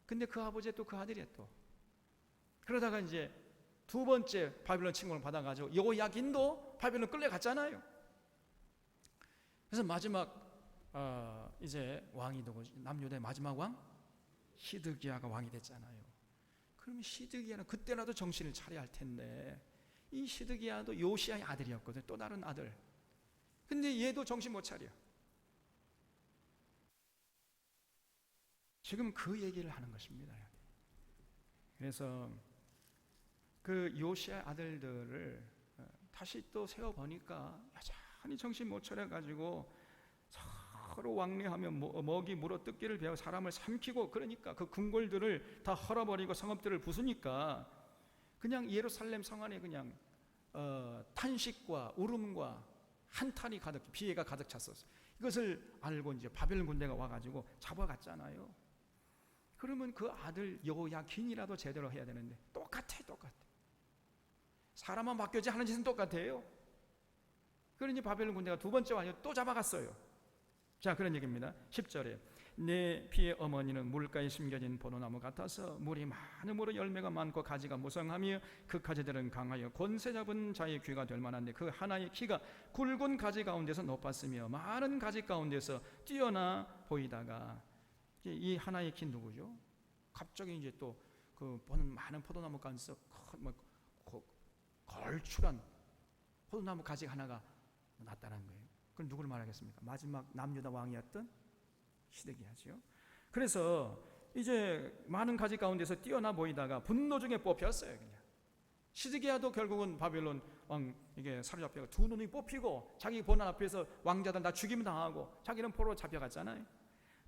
근데 그 아버지의 또 그 아들이야 또. 그러다가 이제 두 번째 바벨론 침공을 받아가지고 여호야긴도 바벨론 끌려갔잖아요. 그래서 마지막 이제 왕이 누구지? 남유다의 마지막 왕 시드기야가 왕이 됐잖아요. 그러면 시드기야는 그때라도 정신을 차려야 할 텐데, 이 시드기야도 요시아의 아들이었거든요. 또 다른 아들. 근데 얘도 정신 못 차려. 지금 그 얘기를 하는 것입니다. 그래서 그 요시아의 아들들을 다시 또 세워보니까 여전히 정신 못 차려가지고 서로 왕래하며 먹이 물어 뜯기를 배워 사람을 삼키고, 그러니까 그 궁궐들을 다 헐어버리고 성읍들을 부수니까 그냥 예루살렘 성 안에 그냥 탄식과 울음과 한탄이 가득, 비애가 가득 찼었어요. 이것을 알고 이제 바벨론 군대가 와가지고 잡아갔잖아요. 그러면 그 아들 여호야긴이라도 제대로 해야 되는데 똑같아. 사람만 맡겨지 하는 짓은 똑같아요. 그러니 바벨론 군대가 두 번째 와서 또 잡아갔어요. 자, 그런 얘기입니다. 10절에 내 피의 어머니는 물가에 심겨진 포도나무 같아서 물이 많음으로 열매가 많고 가지가 무성하며 그 가지들은 강하여 권세 잡은 자의 귀가 될 만한데 그 하나의 키가 굵은 가지 가운데서 높았으며 많은 가지 가운데서 뛰어나 보이다가, 이 하나의 키 누구죠? 갑자기 이제 또 그 보는 많은 포도나무 가운데서 걸출한 포도나무 가지 하나가 났다는 거예요. 그럼 누구를 말하겠습니까? 마지막 남유다 왕이었던 시드기야죠. 그래서 이제 많은 가지 가운데서 뛰어나 보이다가 분노 중에 뽑혔어요. 그냥 시드기야도 결국은 바벨론 왕 이게 사로잡혀 두 눈이 뽑히고 자기 보난 앞에서 왕자들 다 죽임 당하고 자기는 포로로 잡혀갔잖아요.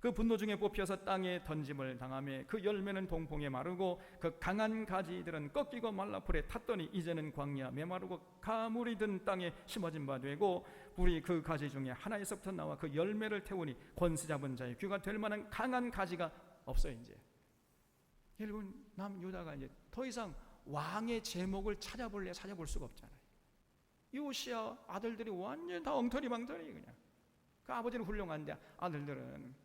그 분노 중에 뽑혀서 땅에 던짐을 당하며 그 열매는 동풍에 마르고 그 강한 가지들은 꺾이고 말라 불에 탔더니 이제는 광야 메마르고 가물이 든 땅에 심어진 바 되고 불이 그 가지 중에 하나에서부터 나와 그 열매를 태우니 권세 잡은 자의 귀가 될 만한 강한 가지가 없어요. 이제 결국은 남유다가 이제 더 이상 왕의 제목을 찾아볼 수가 없잖아요. 요시야 아들들이 완전 다 엉터리망터리 그냥. 그 아버지는 훌륭한데 아들들은,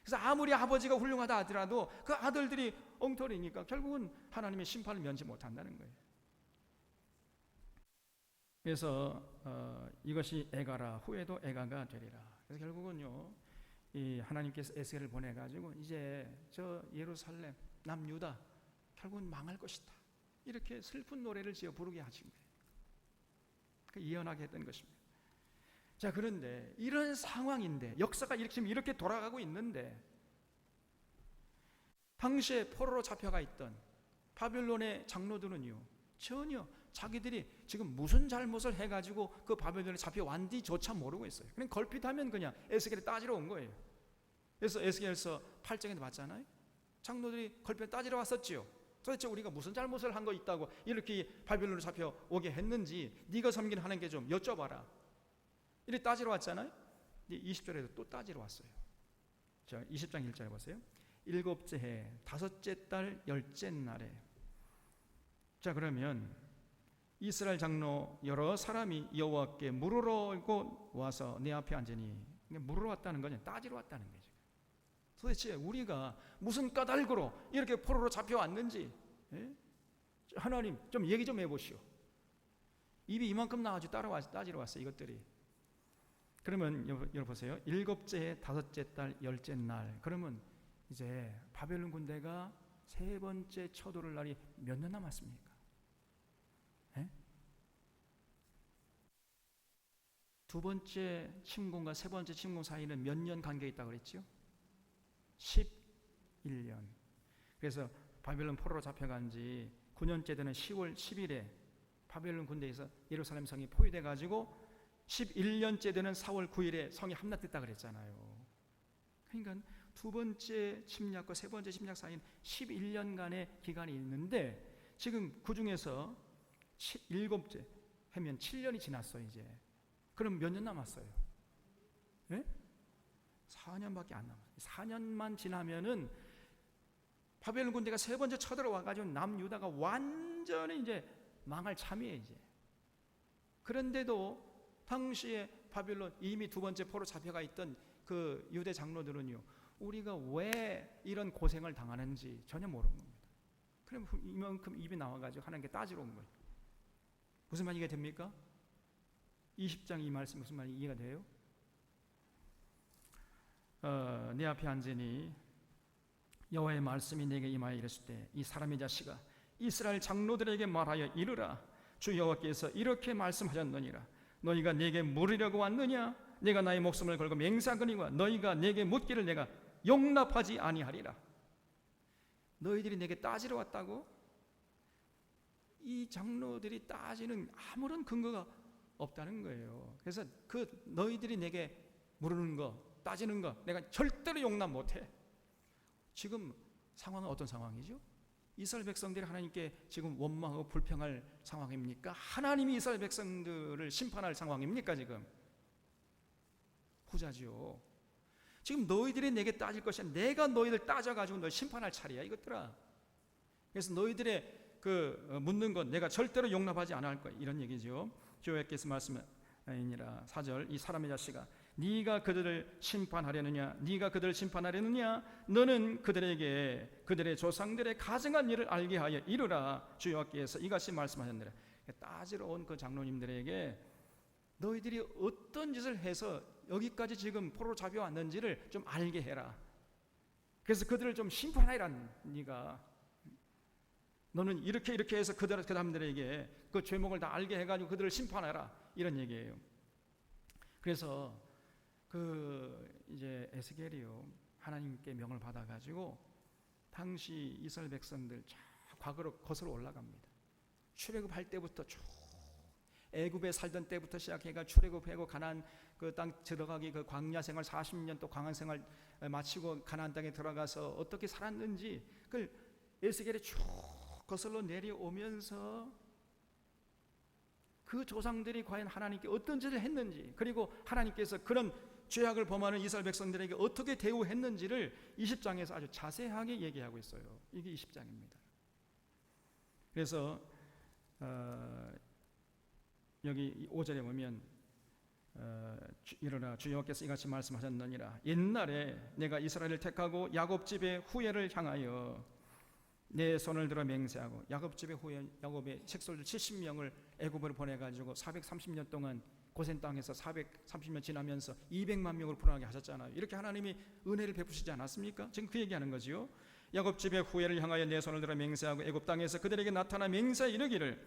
그래서 아무리 아버지가 훌륭하다 하더라도 그 아들들이 엉터리니까 결국은 하나님의 심판을 면치 못한다는 거예요. 그래서 이것이 애가라 후에도 애가가 되리라. 그래서 결국은요, 이 하나님께서 에스겔을 보내가지고 이제 저 예루살렘 남유다 결국은 망할 것이다, 이렇게 슬픈 노래를 지어 부르게 하신 거예요. 예언하게 했던 것입니다. 자, 그런데 이런 상황인데, 역사가 이렇게 돌아가고 있는데, 당시에 포로로 잡혀가 있던 바벨론의 장로들은요, 전혀 자기들이 지금 무슨 잘못을 해가지고 그 바벨론에 잡혀왔는지조차 모르고 있어요. 그냥 걸핏하면 그냥 에스겔에 따지러 온 거예요. 그래서 에스겔서 8장에도 봤잖아요. 장로들이 걸핏 따지러 왔었지요. 도대체 우리가 무슨 잘못을 한 거 있다고 이렇게 바벨론으로 잡혀오게 했는지 네가 섬기는 하나님께 좀 여쭤봐라, 이렇게 따지러 왔잖아요. 20절에도 또 따지러 왔어요. 자, 20장 1절에 보세요. 7째 해 5째 달 10째 날에. 자, 그러면 이스라엘 장로 여러 사람이 여호와께 물으러 와서 내 앞에 앉으니, 물으러 왔다는 거냐, 따지러 왔다는 거죠. 도대체 우리가 무슨 까닭으로 이렇게 포로로 잡혀왔는지, 예? 하나님 좀 얘기 좀 해보시오. 입이 이만큼 나와가지고 따지러 왔어요, 이것들이. 그러면 여러분 보세요. 7째 해 5째 달 10째 날. 그러면 이제 바벨론 군대가 세 번째 쳐들어올 날이 몇 년 남았습니까? 예? 두 번째 침공과 세 번째 침공 사이는 몇 년 간격이 있다고 그랬죠? 11년. 그래서 바벨론 포로로 잡혀간 지 9년째 되는 10월 10일에 바벨론 군대에서 예루살렘 성이 포위돼 가지고 11년째 되는 4월 9일에 성이 함락됐다 그랬잖아요. 그러니까 두 번째 침략과 세 번째 침략 사이는 11년간의 기간이 있는데, 지금 그 중에서 7번째 하면 7년이 지났어요. 이제 그럼 몇 년 남았어요? 네? 4년밖에 안 남았어요. 4년만 지나면은 바벨론 군대가 세 번째 쳐들어와 가지고 남유다가 완전히 이제 망할 참이에요. 이제. 그런데도 당시에 바벨론 이미 두 번째 포로 잡혀가 있던 그 유대 장로들은요, 우리가 왜 이런 고생을 당하는지 전혀 모르는 겁니다. 그럼 이만큼 입이 나와가지고 하나님께 따지러 온 거예요. 무슨 말이 됩니까? 20장 이 말씀 무슨 말이 이해가 돼요? 내 앞에 앉으니 여호와의 말씀이 내게 임하여 이르실 때, 이 사람의 자식아, 이스라엘 장로들에게 말하여 이르라. 주 여호와께서 이렇게 말씀하셨느니라. 너희가 내게 물으려고 왔느냐? 내가 나의 목숨을 걸고 맹세하거니와 너희가 내게 묻기를 내가 용납하지 아니하리라. 너희들이 내게 따지러 왔다고? 이 장로들이 따지는 아무런 근거가 없다는 거예요. 그래서 그 너희들이 내게 물으는 거, 따지는 거 내가 절대로 용납 못해. 지금 상황은 어떤 상황이죠? 이스라엘 백성들이 하나님께 지금 원망하고 불평할 상황입니까? 하나님이 이스라엘 백성들을 심판할 상황입니까? 지금 후자지요. 지금 너희들이 내게 따질 것이야. 내가 너희들 따져가지고 너 심판할 차례야, 이것들아. 그래서 너희들의 그 묻는 것 내가 절대로 용납하지 않을 거야, 이런 얘기죠. 주 여호와께서 말씀하니라. 4절, 이 사람의 자식아, 네가 그들을 심판하려느냐? 네가 그들을 심판하려느냐? 너는 그들에게 그들의 조상들의 가증한 일을 알게 하여 이르라. 주 여호와께서 이같이 말씀하셨느라. 따지러 온 그 장로님들에게 너희들이 어떤 짓을 해서 여기까지 지금 포로로 잡혀왔는지를 좀 알게 해라. 그래서 그들을 좀 심판하라는, 네가 너는 이렇게 해서 그 사람들에게 그 죄목을 다 알게 해가지고 그들을 심판하라, 이런 얘기예요. 그래서 그 이제 에스겔이요, 하나님께 명을 받아가지고 당시 이스라엘 백성들 저 과거로 거슬러 올라갑니다. 출애굽할 때부터 쭉 애굽에 살던 때부터 시작해가 출애굽하고 가나안 그 땅 들어가기, 그 광야 생활 40년 또 광야 생활 마치고 가나안 땅에 들어가서 어떻게 살았는지 그걸 에스겔에 쭉 거슬러 내려오면서 그 조상들이 과연 하나님께 어떤 짓을 했는지, 그리고 하나님께서 그런 죄악을 범하는 이스라엘 백성들에게 어떻게 대우했는지를 20장에서 아주 자세하게 얘기하고 있어요. 이게 20장입니다. 그래서 여기 5절에 보면 일어나 주 여호와께서 이같이 말씀하셨느니라. 옛날에 내가 이스라엘을 택하고 야곱 집의 후예를 향하여 내 손을 들어 맹세하고, 야곱 집의 후예, 야곱의 식솔들 70명을 애굽으로 보내가지고 430년 동안 고센 땅에서 430년 지나면서 200만 명을 불안하게 하셨잖아요. 이렇게 하나님이 은혜를 베푸시지 않았습니까? 지금 그 얘기하는 거지요. 야곱 집의 후예를 향하여 내 손을 들어 맹세하고 애굽 땅에서 그들에게 나타나 맹세하여 이르기를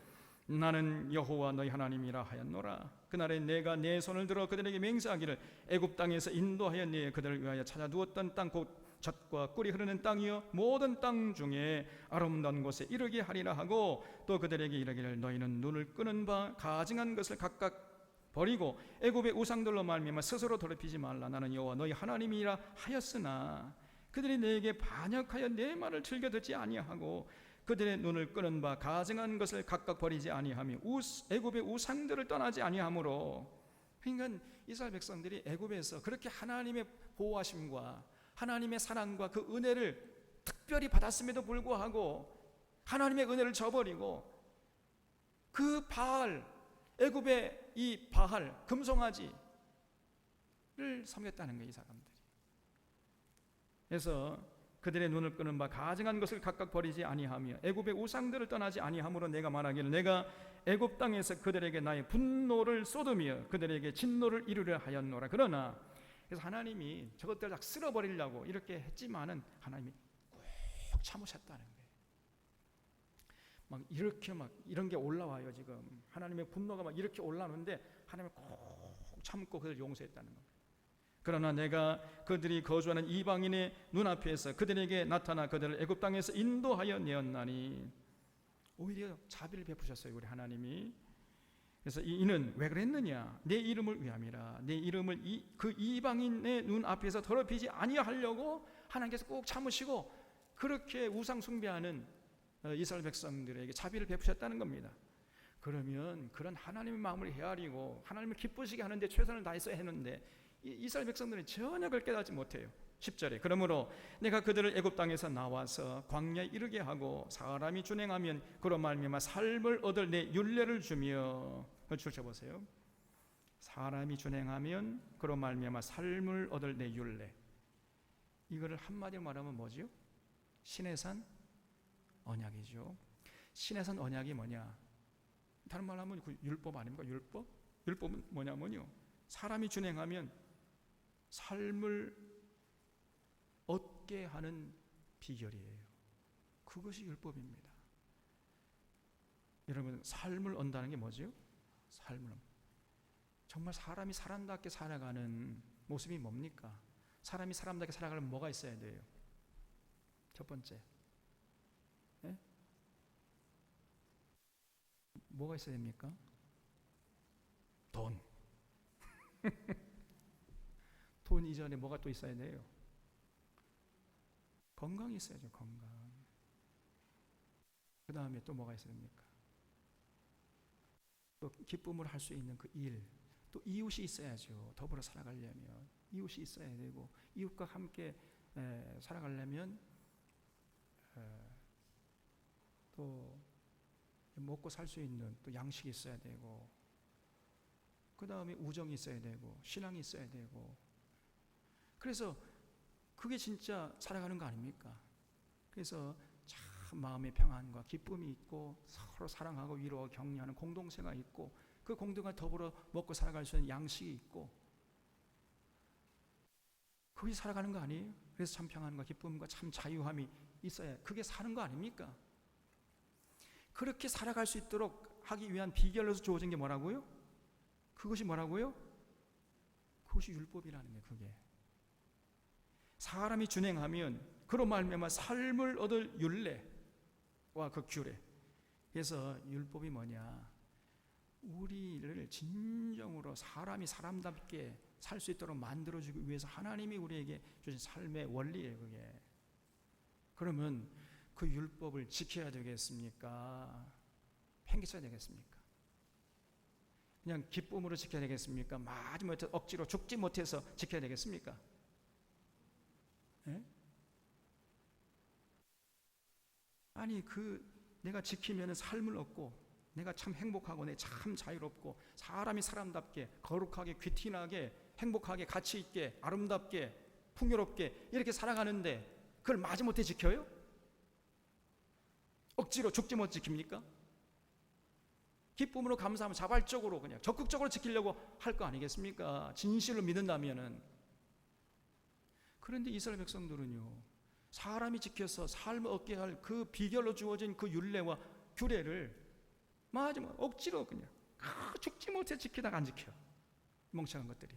나는 여호와 너희 하나님이라 하였노라. 그날에 내가 내 손을 들어 그들에게 맹세하기를 애굽 땅에서 인도하여 내 그들을 위하여 찾아 두었던 땅 곧 젖과 꿀이 흐르는 땅이여 모든 땅 중에 아름다운 곳에 이르게 하리라 하고, 또 그들에게 이르기를 너희는 눈을 끄는 바 가증한 것을 각각 버리고 애굽의 우상들로 말미암아 스스로 더럽히지 말라. 나는 여호와 너희 하나님이라 하였으나 그들이 내게 반역하여 내 말을 즐겨 듣지 아니하고 그들의 눈을 끄는 바 가증한 것을 각각 버리지 아니하며 애굽의 우상들을 떠나지 아니하므로. 그러니까 이스라엘 백성들이 애굽에서 그렇게 하나님의 보호하심과 하나님의 사랑과 그 은혜를 특별히 받았음에도 불구하고 하나님의 은혜를 저버리고 그 바알, 애굽의 이 바알 금송아지를 섬겼다는 거예요, 이 사람들이. 그래서 그들의 눈을 끄는 바 가증한 것을 각각 버리지 아니하며 애굽의 우상들을 떠나지 아니하므로 내가 말하기를 내가 애굽 땅에서 그들에게 나의 분노를 쏟으며 그들에게 진노를 이루려 하였노라. 그러나 그래서 하나님이 저것들 다 쓸어버리려고 이렇게 했지만은 하나님이 꼭 참으셨다는 거예요. 막 이렇게 막 이런 게 올라와요. 지금 하나님의 분노가 막 이렇게 올라오는데 하나님이 꼭 참고 그들 용서했다는 겁니다. 그러나 내가 그들이 거주하는 이방인의 눈앞에서 그들에게 나타나 그들을 애굽 땅에서 인도하여 내었나니, 오히려 자비를 베푸셨어요, 우리 하나님이. 그래서 이는 왜 그랬느냐? 내 이름을 위함이라. 내 이름을 그 이방인의 눈앞에서 더럽히지 아니하려고 하나님께서 꼭 참으시고 그렇게 우상 숭배하는 이스라엘 백성들에게 자비를 베푸셨다는 겁니다. 그러면 그런 하나님의 마음을 헤아리고 하나님을 기쁘시게 하는데 최선을 다해서 했는데 이스라엘 백성들은 전혀 그걸 깨닫지 못해요. 10절에 그러므로 내가 그들을 애굽 땅에서 나와서 광야에 이르게 하고 사람이 준행하면 그로 말미암아 삶을 얻을 내 율례를 주며, 그걸 줄쳐보세요. 사람이 준행하면 그로 말미암아 삶을 얻을 내 율례. 이거를 한마디로 말하면 뭐죠? 신의 산 언약이죠. 신의 산 언약이 뭐냐? 다른 말로 하면 그 율법 아닙니까? 율법? 율법은 뭐냐면요, 사람이 준행하면 삶을 얻게 하는 비결이에요. 그것이 율법입니다. 여러분, 삶을 얻는다는 게 뭐죠? 삶을, 정말 사람이 사람답게 살아가는 모습이 뭡니까? 사람이 사람답게 살아가려면 뭐가 있어야 돼요? 첫 번째, 네? 뭐가 있어야 됩니까? 돈. 돈 이전에 뭐가 또 있어야 돼요? 건강이 있어야죠. 건강. 그 다음에 또 뭐가 있어야 됩니까? 또 기쁨을 할 수 있는 그 일, 또 이웃이 있어야죠. 더불어 살아가려면 이웃이 있어야 되고, 이웃과 함께 살아가려면 또 먹고 살 수 있는 또 양식이 있어야 되고, 그 다음에 우정이 있어야 되고, 신앙이 있어야 되고. 그래서 그게 진짜 살아가는 거 아닙니까? 그래서 참 마음의 평안과 기쁨이 있고 서로 사랑하고 위로하고 격려하는 공동체가 있고, 그 공동체가 더불어 먹고 살아갈 수 있는 양식이 있고, 그게 살아가는 거 아니에요? 그래서 참 평안과 기쁨과 참 자유함이 있어야 그게 사는 거 아닙니까? 그렇게 살아갈 수 있도록 하기 위한 비결로서 주어진 게 뭐라고요? 그것이 뭐라고요? 그것이 율법이라는 거예요. 그게 사람이 준행하면 그로 말미암아 삶을 얻을 율례와 그 규례, 그래서 율법이 뭐냐? 우리를 진정으로 사람이 사람답게 살 수 있도록 만들어주기 위해서 하나님이 우리에게 주신 삶의 원리예요, 그게. 그러면 그 율법을 지켜야 되겠습니까? 팽개쳐야 되겠습니까? 그냥 기쁨으로 지켜야 되겠습니까? 마지못해 억지로 죽지 못해서 지켜야 되겠습니까? 예? 아니 내가 지키면 삶을 얻고 내가 참 행복하고 내 참 자유롭고 사람이 사람답게 거룩하게 귀티나게 행복하게 가치있게 아름답게 풍요롭게 이렇게 살아가는데 그걸 마지못해 지켜요? 억지로 죽지 못 지킵니까? 기쁨으로 감사하면 자발적으로 그냥 적극적으로 지키려고 할 거 아니겠습니까? 진실로 믿는다면은. 그런데 이스라엘 백성들은요, 사람이 지켜서 삶을 얻게 할 그 비결로 주어진 그 율례와 규례를 마지막 억지로 그냥 죽지 못해 지키다가 안 지켜. 멍청한 것들이.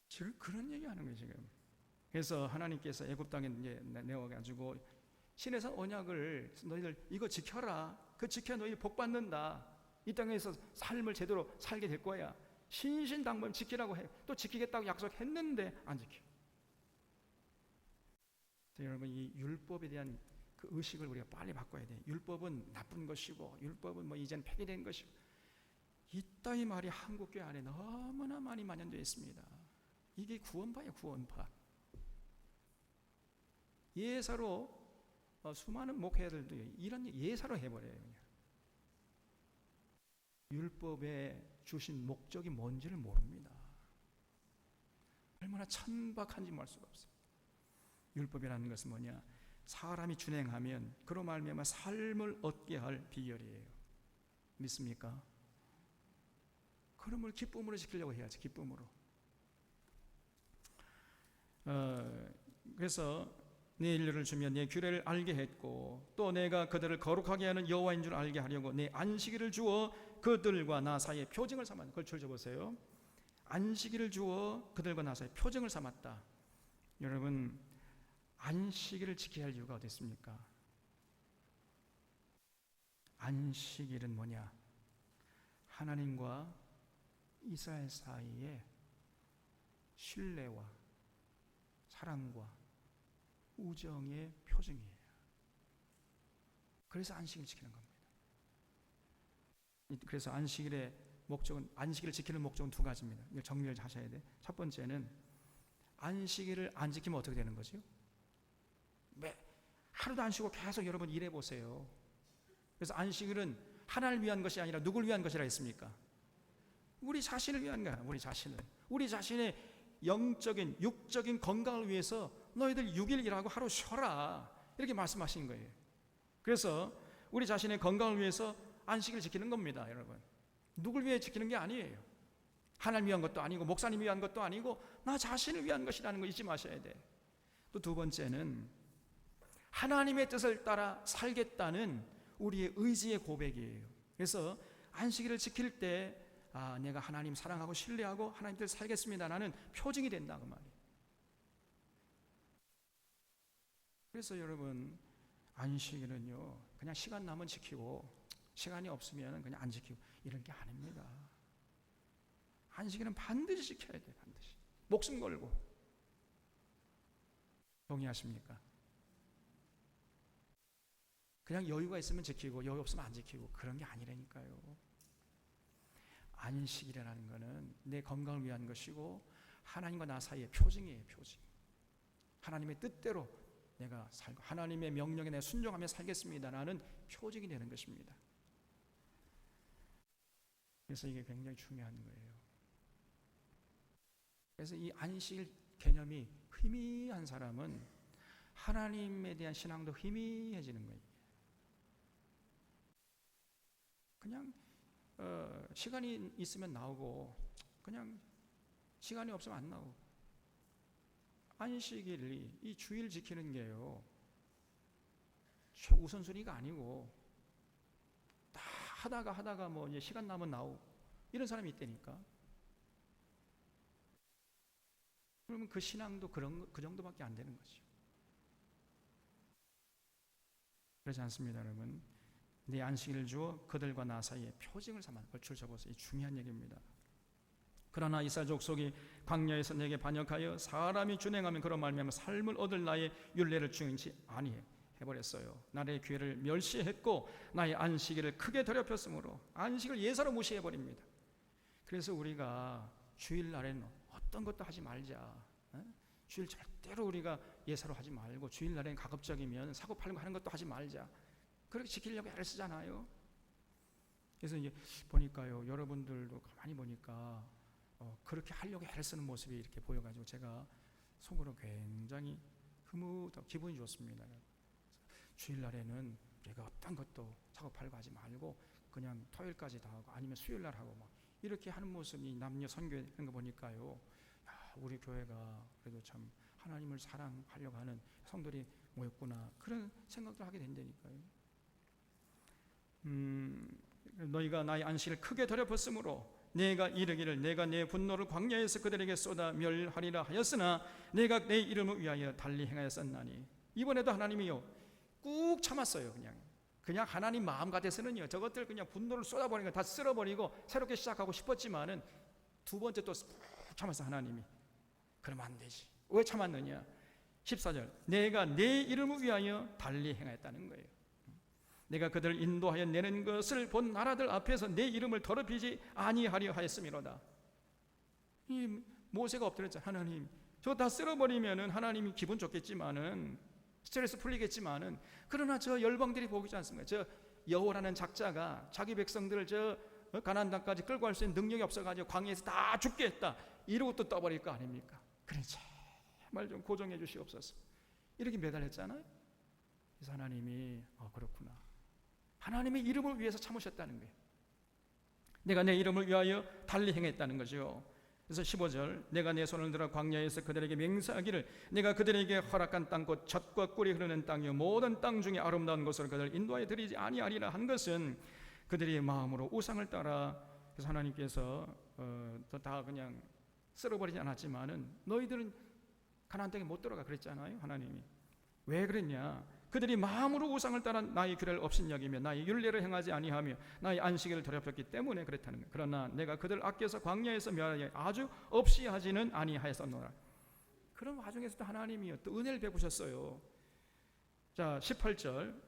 지금 그런 얘기하는 거예요 지금. 그래서 하나님께서 애굽 땅에 이제 내어가지고 신에서 언약을 너희들 이거 지켜라. 그 지켜 너희 복 받는다. 이 땅에서 삶을 제대로 살게 될 거야. 신신당부하면 지키라고 해. 또 지키겠다고 약속했는데 안 지켜. 여러분 이 율법에 대한 그 의식을 우리가 빨리 바꿔야 돼. 율법은 나쁜 것이고 율법은 뭐 이젠 폐기된 것이고 이따위 말이 한국교회 안에 너무나 많이 만연되어 있습니다. 이게 구원파예요, 구원파. 예사로 수많은 목회자들도 이런 예사로 해버려요. 그냥. 율법에 주신 목적이 뭔지를 모릅니다. 얼마나 천박한지 말 수가 없어요. 율법이라는 것은 뭐냐? 사람이 준행하면 그로 말미암아 삶을 얻게 할 비결이에요. 믿습니까? 그럼을 기쁨으로 지키려고 해야지. 기쁨으로. 그래서 내 인류를 주며 내 규례를 알게 했고 또 내가 그들을 거룩하게 하는 여호와인 줄 알게 하려고 내 안식일을 주어 그들과 나 사이에 표징을 삼았다. 그걸 줄여보세요. 안식일을 주어 그들과 나 사이에 표징을 삼았다. 여러분 안식일을 지켜야 할 이유가 어디 있습니까? 안식일은 뭐냐? 하나님과 이스라엘 사이에 신뢰와 사랑과 우정의 표징이에요. 그래서 안식일을 지키는 겁니다. 그래서 안식일의 목적은, 안식일을 지키는 목적은 두 가지입니다. 이걸 정리를 하셔야 돼. 첫 번째는 안식일을 안 지키면 어떻게 되는 거죠? 하루도 안 쉬고 계속 여러분 일해 보세요. 그래서 안식일은 하나님을 위한 것이 아니라 누굴 위한 것이라 했습니까? 우리 자신을 위한 거야. 우리 자신을. 우리 자신의 영적인 육적인 건강을 위해서 너희들 6일 일하고 하루 쉬어라. 이렇게 말씀하신 거예요. 그래서 우리 자신의 건강을 위해서 안식일을 지키는 겁니다, 여러분. 누굴 위해 지키는 게 아니에요. 하나님 위한 것도 아니고 목사님 위한 것도 아니고 나 자신을 위한 것이라는 거 잊지 마셔야 돼. 또 두 번째는 하나님의 뜻을 따라 살겠다는 우리의 의지의 고백이에요. 그래서 안식일을 지킬 때 내가 하나님 사랑하고 신뢰하고 하나님 뜻을 살겠습니다. 나는 표징이 된다 그 말이에요. 그래서 여러분 안식일은요 그냥 시간 나면 지키고 시간이 없으면 그냥 안 지키고 이런 게 아닙니다. 안식일은 반드시 지켜야 돼요. 반드시 목숨 걸고. 동의하십니까? 그냥 여유가 있으면 지키고 여유 없으면 안 지키고 그런 게 아니라니까요. 안식이라는 것은 내 건강을 위한 것이고 하나님과 나 사이의 표징이에요. 표징. 하나님의 뜻대로 내가 살고 하나님의 명령에 내가 순종하며 살겠습니다라는 표징이 되는 것입니다. 그래서 이게 굉장히 중요한 거예요. 그래서 이 안식일 개념이 희미한 사람은 하나님에 대한 신앙도 희미해지는 거예요. 그냥 시간이 있으면 나오고 그냥 시간이 없으면 안 나오고. 안식일이 이 주일 지키는 게요 최우선순위가 아니고 다 하다가 뭐 이제 시간 나면 나오고 이런 사람이 있다니까. 그러면 그 신앙도 그 정도밖에 안 되는 거죠. 그렇지 않습니다, 여러분. 네 안식일을 주어 그들과 나 사이에 표징을 삼아. 그걸 줄쳐보세요. 이 중요한 얘기입니다. 그러나 이스라엘 족속이 광야에서 내게 반역하여 사람이 준행하면 그런 말미암아 삶을 얻을 나의 율례를 중용치 아니해 해버렸어요. 나의 기회를 멸시했고 나의 안식일을 크게 더럽혔으므로 안식을 예사로 무시해버립니다. 그래서 우리가 주일날에는 어떤 것도 하지 말자. 주일 절대로 우리가 예사로 하지 말고 주일날에는 가급적이면 사고팔고 하는 것도 하지 말자. 그렇게 지키려고 애를 쓰잖아요. 그래서 이제 보니까요, 여러분들도 가만히 보니까 그렇게 하려고 애를 쓰는 모습이 이렇게 보여가지고 제가 속으로 굉장히 흐뭇하고 기분이 좋습니다. 주일날에는 우리가 어떤 것도 사고팔고 하지 말고 그냥 토요일까지 다 하고 아니면 수요일날 하고 막 이렇게 하는 모습이 남녀 선교하는 거 보니까요, 우리 교회가 그래도 참 하나님을 사랑하려고 하는 성들이 모였구나, 그런 생각을 하게 된다니까요. 너희가 나의 안식을 크게 더럽혔으므로 내가 이르기를 내가 내 분노를 광야에서 그들에게 쏟아 멸하리라 하였으나 내가 내 이름을 위하여 달리 행하였었나니. 이번에도 하나님이요 꾹 참았어요. 그냥 하나님 마음 같아서는요 저것들 그냥 분노를 쏟아버리고 다 쓸어버리고 새롭게 시작하고 싶었지만은 두 번째 또 참았어. 하나님이 그러면 안 되지. 왜 참았느냐? 14절 내가 내 이름을 위하여 달리 행하였다는 거예요. 내가 그들을 인도하여 내는 것을 본 나라들 앞에서 내 이름을 더럽히지 아니하려 하였음이로다. 이 모세가 엎드렸죠. 하나님 저 다 쓸어버리면은 하나님이 기분 좋겠지만은 스트레스 풀리겠지만은 그러나 저 열방들이 보이지 않습니까? 저 여호라는 작자가 자기 백성들을 저 가나안 땅까지 끌고 갈 수 있는 능력이 없어가지고 광야에서 다 죽게 했다 이러고 또 떠버릴 거 아닙니까? 그래 제발 좀 고정해 주시옵소서 이렇게 매달렸잖아요. 그래서 하나님이 그렇구나, 하나님의 이름을 위해서 참으셨다는 거예요. 내가 내 이름을 위하여 달리 행했다는 거죠. 그래서 15절 내가 내 손을 들어 광야에서 그들에게 맹세하기를 내가 그들에게 허락한 땅 곧 젖과 꿀이 흐르는 땅이요 모든 땅 중에 아름다운 곳으로 그들을 인도하여 드리지 아니하리라 한 것은 그들이 마음으로 우상을 따라. 그래서 하나님께서 다 그냥 쓸어버리지 않았지만은 너희들은 가나안 땅에 못 들어가 그랬잖아요. 하나님이 왜 그랬냐? 그들이 마음으로 우상을 따라 나의 규례를 업신여기며 나의 율례를 행하지 아니하며 나의 안식일을 더럽혔기 때문에 그랬다는 거예요. 그러나 내가 그들 아껴서 광야에서 멸하여 아주 없이 하지는 아니하였었노라. 그런 와중에서도 하나님이 또 은혜를 베푸셨어요. 자 18절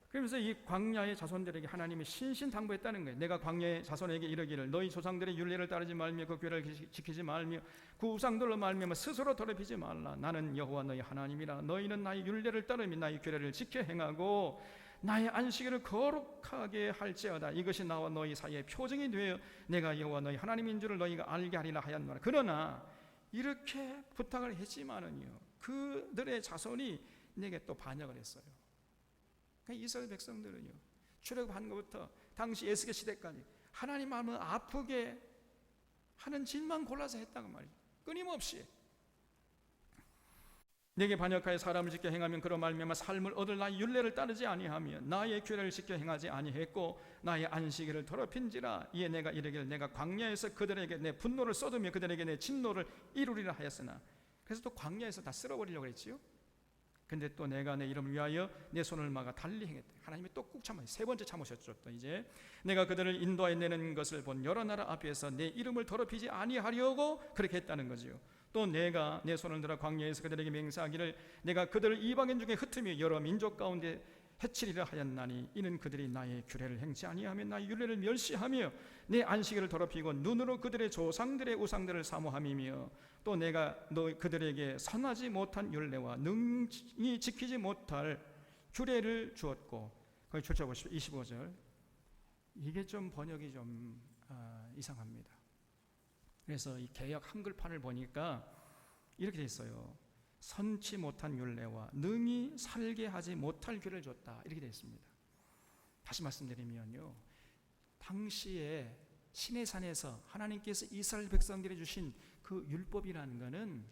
그러면서 이 광야의 자손들에게 하나님이 신신당부했다는 거예요. 내가 광야의 자손에게 이르기를 너희 조상들의 율례를 따르지 말며 그 규례를 지키지 말며 그 우상들로 말미암아 스스로 더럽히지 말라. 나는 여호와 너희 하나님이라. 너희는 나의 율례를 따르며 나의 규례를 지켜 행하고 나의 안식일을 거룩하게 할지어다. 이것이 나와 너희 사이에 표징이 되어 내가 여호와 너희 하나님인 줄을 너희가 알게 하리라 하였노라. 그러나 이렇게 부탁을 했지만은요 그들의 자손이 내게 또 반역을 했어요. 이스라엘 백성들은요 출애굽한 것부터 당시 에스겔 시대까지 하나님 마음을 아프게 하는 짓만 골라서 했다고 말이에요. 끊임없이 내게 반역하여 사람을 지켜 행하면 그런 말미암아 삶을 얻을 나의 율례를 따르지 아니하며 나의 규례를 지켜 행하지 아니했고 나의 안식일을 더럽힌지라. 이에 내가 이르기를 내가 광야에서 그들에게 내 분노를 쏟으며 그들에게 내 진노를 이루리라 하였으나. 그래서 또 광야에서 다 쓸어버리려고 했지요. 근데 또 내가 내 이름을 위하여 내 손을 막아 달리 행했다. 하나님이 또 꾹 참아요. 세 번째 참으셨죠. 또 이제 내가 그들을 인도하여 내는 것을 본 여러 나라 앞에서 내 이름을 더럽히지 아니하려고 그렇게 했다는 거지요. 또 내가 내 손을 들어 광야에서 그들에게 맹세하기를 내가 그들을 이방인 중에 흩으며 여러 민족 가운데 해치리라 하였나니 이는 그들이 나의 규례를 행치 아니하며 나의 율례를 멸시하며 내 안식일을 더럽히고 눈으로 그들의 조상들의 우상들을 사모함이며 또 내가 그들에게 선하지 못한 율례와 능히 지키지 못할 규례를 주었고. 거기 펼쳐보십시오. 25절 이게 좀 번역이 좀 이상합니다. 그래서 이 개역 한글판을 보니까 이렇게 돼 있어요. 선치 못한 율례와 능히 살게 하지 못할 규례를 줬다 이렇게 되어 있습니다. 다시 말씀드리면요 당시에 시내산에서 하나님께서 이스라엘 백성들이 주신 그 율법이라는 것은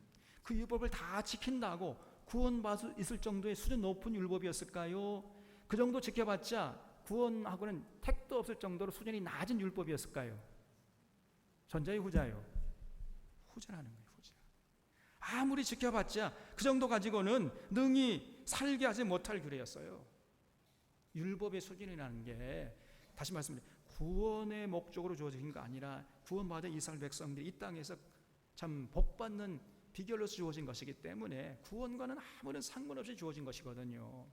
그 율법을 다 지킨다고 구원받을 수 있을 정도의 수준 높은 율법이었을까요? 그 정도 지켜봤자 구원하고는 택도 없을 정도로 수준이 낮은 율법이었을까요? 전자요 후자요? 후자라는 거예요. 후자. 아무리 지켜봤자 그 정도 가지고는 능히 살게 하지 못할 규례였어요. 율법의 수준이라는 게 다시 말씀드립니다. 구원의 목적으로 주어진 거 아니라 구원받은 이스라엘 백성들이 이 땅에서 참 복받는 비결로서 주어진 것이기 때문에 구원과는 아무런 상관없이 주어진 것이거든요.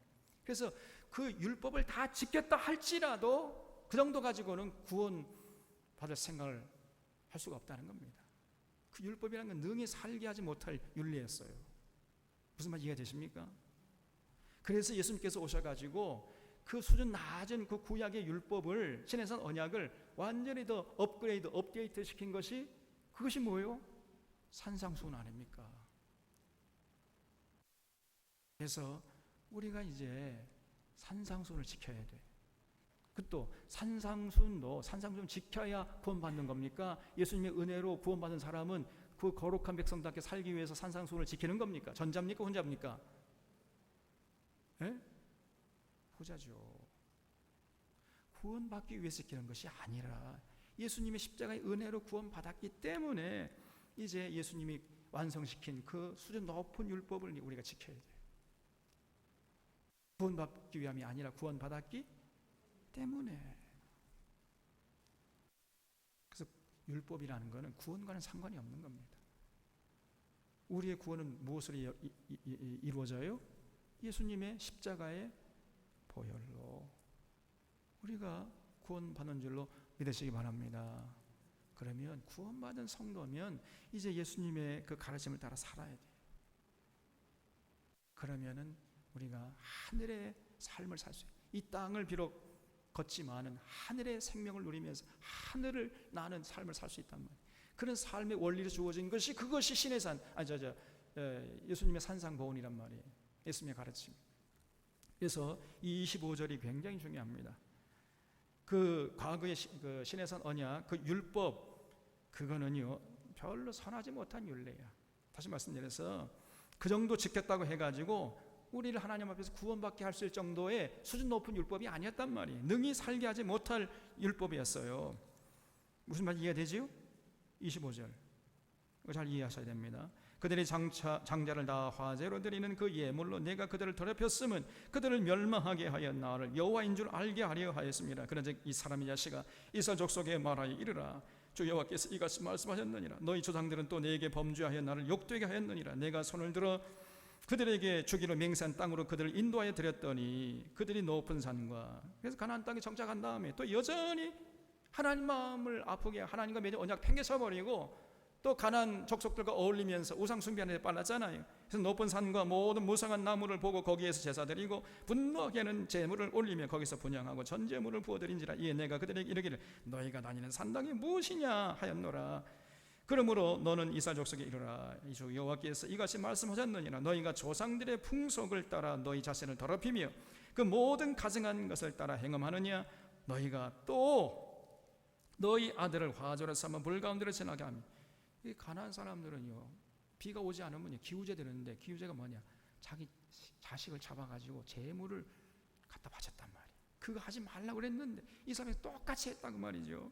그래서 그 율법을 다 지켰다 할지라도 그 정도 가지고는 구원받을 생각을 할 수가 없다는 겁니다. 그 율법이라는 건 능히 살게 하지 못할 윤리였어요. 무슨 말 이해가 되십니까? 그래서 예수님께서 오셔가지고 그 수준 낮은 그 구약의 율법을, 신해산 언약을 완전히 더 업데이트 시킨 것이, 그것이 뭐예요? 산상수훈 아닙니까? 그래서 우리가 이제 산상수훈을 지켜야 돼. 또 산상수훈도 산상수훈 지켜야 구원받는 겁니까? 예수님의 은혜로 구원받은 사람은 그 거룩한 백성답게 살기 위해서 산상수훈을 지키는 겁니까? 전자입니까? 혼자입니까? 예? 후자죠. 구원받기 위해서 지키는 것이 아니라 예수님의 십자가의 은혜로 구원받았기 때문에 이제 예수님이 완성시킨 그 수준 높은 율법을 우리가 지켜야 돼요. 구원받기 위함이 아니라 구원받았기 때문에. 그래서 율법이라는 것은 구원과는 상관이 없는 겁니다. 우리의 구원은 무엇으로 이루어져요? 예수님의 십자가의 보혈로 우리가 구원받는 줄로 믿으시기 바랍니다. 그러면 구원받은 성도면 이제 예수님의 그 가르침을 따라 살아야 돼요. 그러면은 우리가 하늘의 삶을 살 수 있어요. 이 땅을 비록 걷지만은 하늘의 생명을 누리면서 하늘을 나는 삶을 살 수 있단 말이에요. 그런 삶의 원리로 주어진 것이, 그것이 신의 산, 예수님의 산상보훈이란 말이에요. 예수님의 가르침. 그래서 이 25절이 굉장히 중요합니다. 그 과거의 그 신의 산 언약, 그 율법, 그거는요 별로 선하지 못한 율례야. 다시 말씀드려서 그 정도 지켰다고 해가지고 우리를 하나님 앞에서 구원받게 할 수 있을 정도의 수준 높은 율법이 아니었단 말이에요. 능히 살게 하지 못할 율법이었어요. 무슨 말인지 이해가 되지요? 25절 이거 잘 이해하셔야 됩니다. 그들이 장자를 다 화제로 드리는 그 예물로 내가 그들을 더럽혔음은 그들을 멸망하게 하여 나를 여호와인 줄 알게 하려 하였습니다. 그런즉 이 사람의 자식아 이스라엘 족속에 말하여 이르라. 주 여호와께서 이같이 말씀하셨느니라. 너희 조상들은 또 내게 범죄하여 나를 욕되게 하였느니라. 내가 손을 들어 그들에게 주기로 맹세한 땅으로 그들을 인도하여 드렸더니 그들이 높은 산과, 그래서 가나안 땅에 정착한 다음에 또 여전히 하나님 마음을 아프게 하나님과 맺은 언약 팽개쳐버리고 또 가나안 족속들과 어울리면서 우상 숭배하는 데 빨랐잖아요. 그래서 높은 산과 모든 무성한 나무를 보고 거기에서 제사드리고 분노하게는 제물을 올리며 거기서 분향하고 전제물을 부어드린지라. 이에 내가 그들에게 이르기를 너희가 다니는 산당이 무엇이냐 하였노라. 그러므로 너는 이스라엘 족속에 이르라. 주 여호와께서 이같이 말씀하셨느니라. 너희가 조상들의 풍속을 따라 너희 자신을 더럽히며 그 모든 가증한 것을 따라 행함하느냐. 너희가 또 너희 아들을 화조로 삼아 물 가운데로 지나게 하며. 이 가나안 사람들은요 비가 오지 않으면 기우제 드렸는데, 기우제가 뭐냐, 자기 자식을 잡아가지고 제물을 갖다 바쳤단 말이에요. 그거 하지 말라고 그랬는데 이 사람이 똑같이 했다고 말이죠.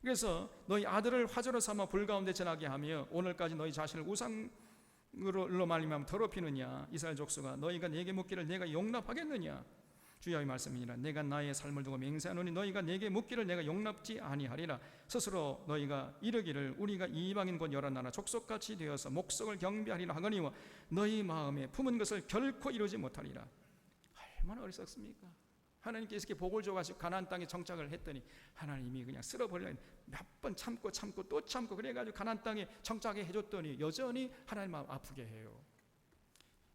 그래서 너희 아들을 화제로 삼아 불 가운데 지나게 하며 오늘까지 너희 자신을 우상으로 말미암아 더럽히느냐. 이스라엘 족속아 너희가 내게 묻기를 내가 용납하겠느냐. 주의 말씀이니라. 내가 나의 삶을 두고 맹세하노니 너희가 내게 묻기를 내가 용납지 아니하리라. 스스로 너희가 이르기를 우리가 이방인 곧 여러 나라 족속같이 되어서 목석을 경배하리라 하거니와 너희 마음에 품은 것을 결코 이루지 못하리라. 얼마나 어리석습니까? 하나님께서 이렇게 복을 줘가지고 가나안 땅에 정착을 했더니 하나님이 그냥 쓸어버리려 몇 번 참고 또 참고 그래가지고 가나안 땅에 정착해 해줬더니 여전히 하나님 마음 아프게 해요.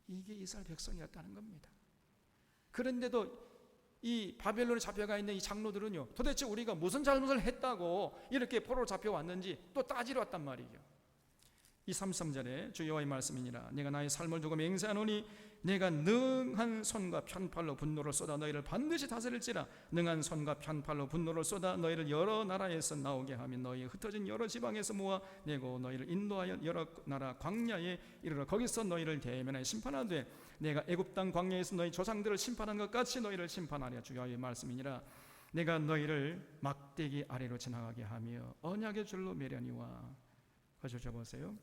이게 이스라엘 백성이었다는 겁니다. 그런데도 이 바벨론에 잡혀가 있는 이 장로들은요 도대체 우리가 무슨 잘못을 했다고 이렇게 포로로 잡혀왔는지 또 따지러 왔단 말이죠. 이 33절에 주 여호와의 말씀이니라. 내가 나의 삶을 두고 맹세하노니 내가 능한 손과 편팔로 분노를 쏟아 너희를 반드시 다스릴지라. 능한 손과 편팔로 분노를 쏟아 너희를 여러 나라에서 나오게 하며 너희 흩어진 여러 지방에서 모아내고 너희를 인도하여 여러 나라 광야에 이르러 거기서 너희를 대면하여 심판하되 내가 애굽 땅 광야에서 너희 조상들을 심판한 것 같이 너희를 심판하리라. 주 여호와의 말씀이니라. 내가 너희를 막대기 아래로 지나가게 하며 언약의 줄로 매려니와. 거저 보세요.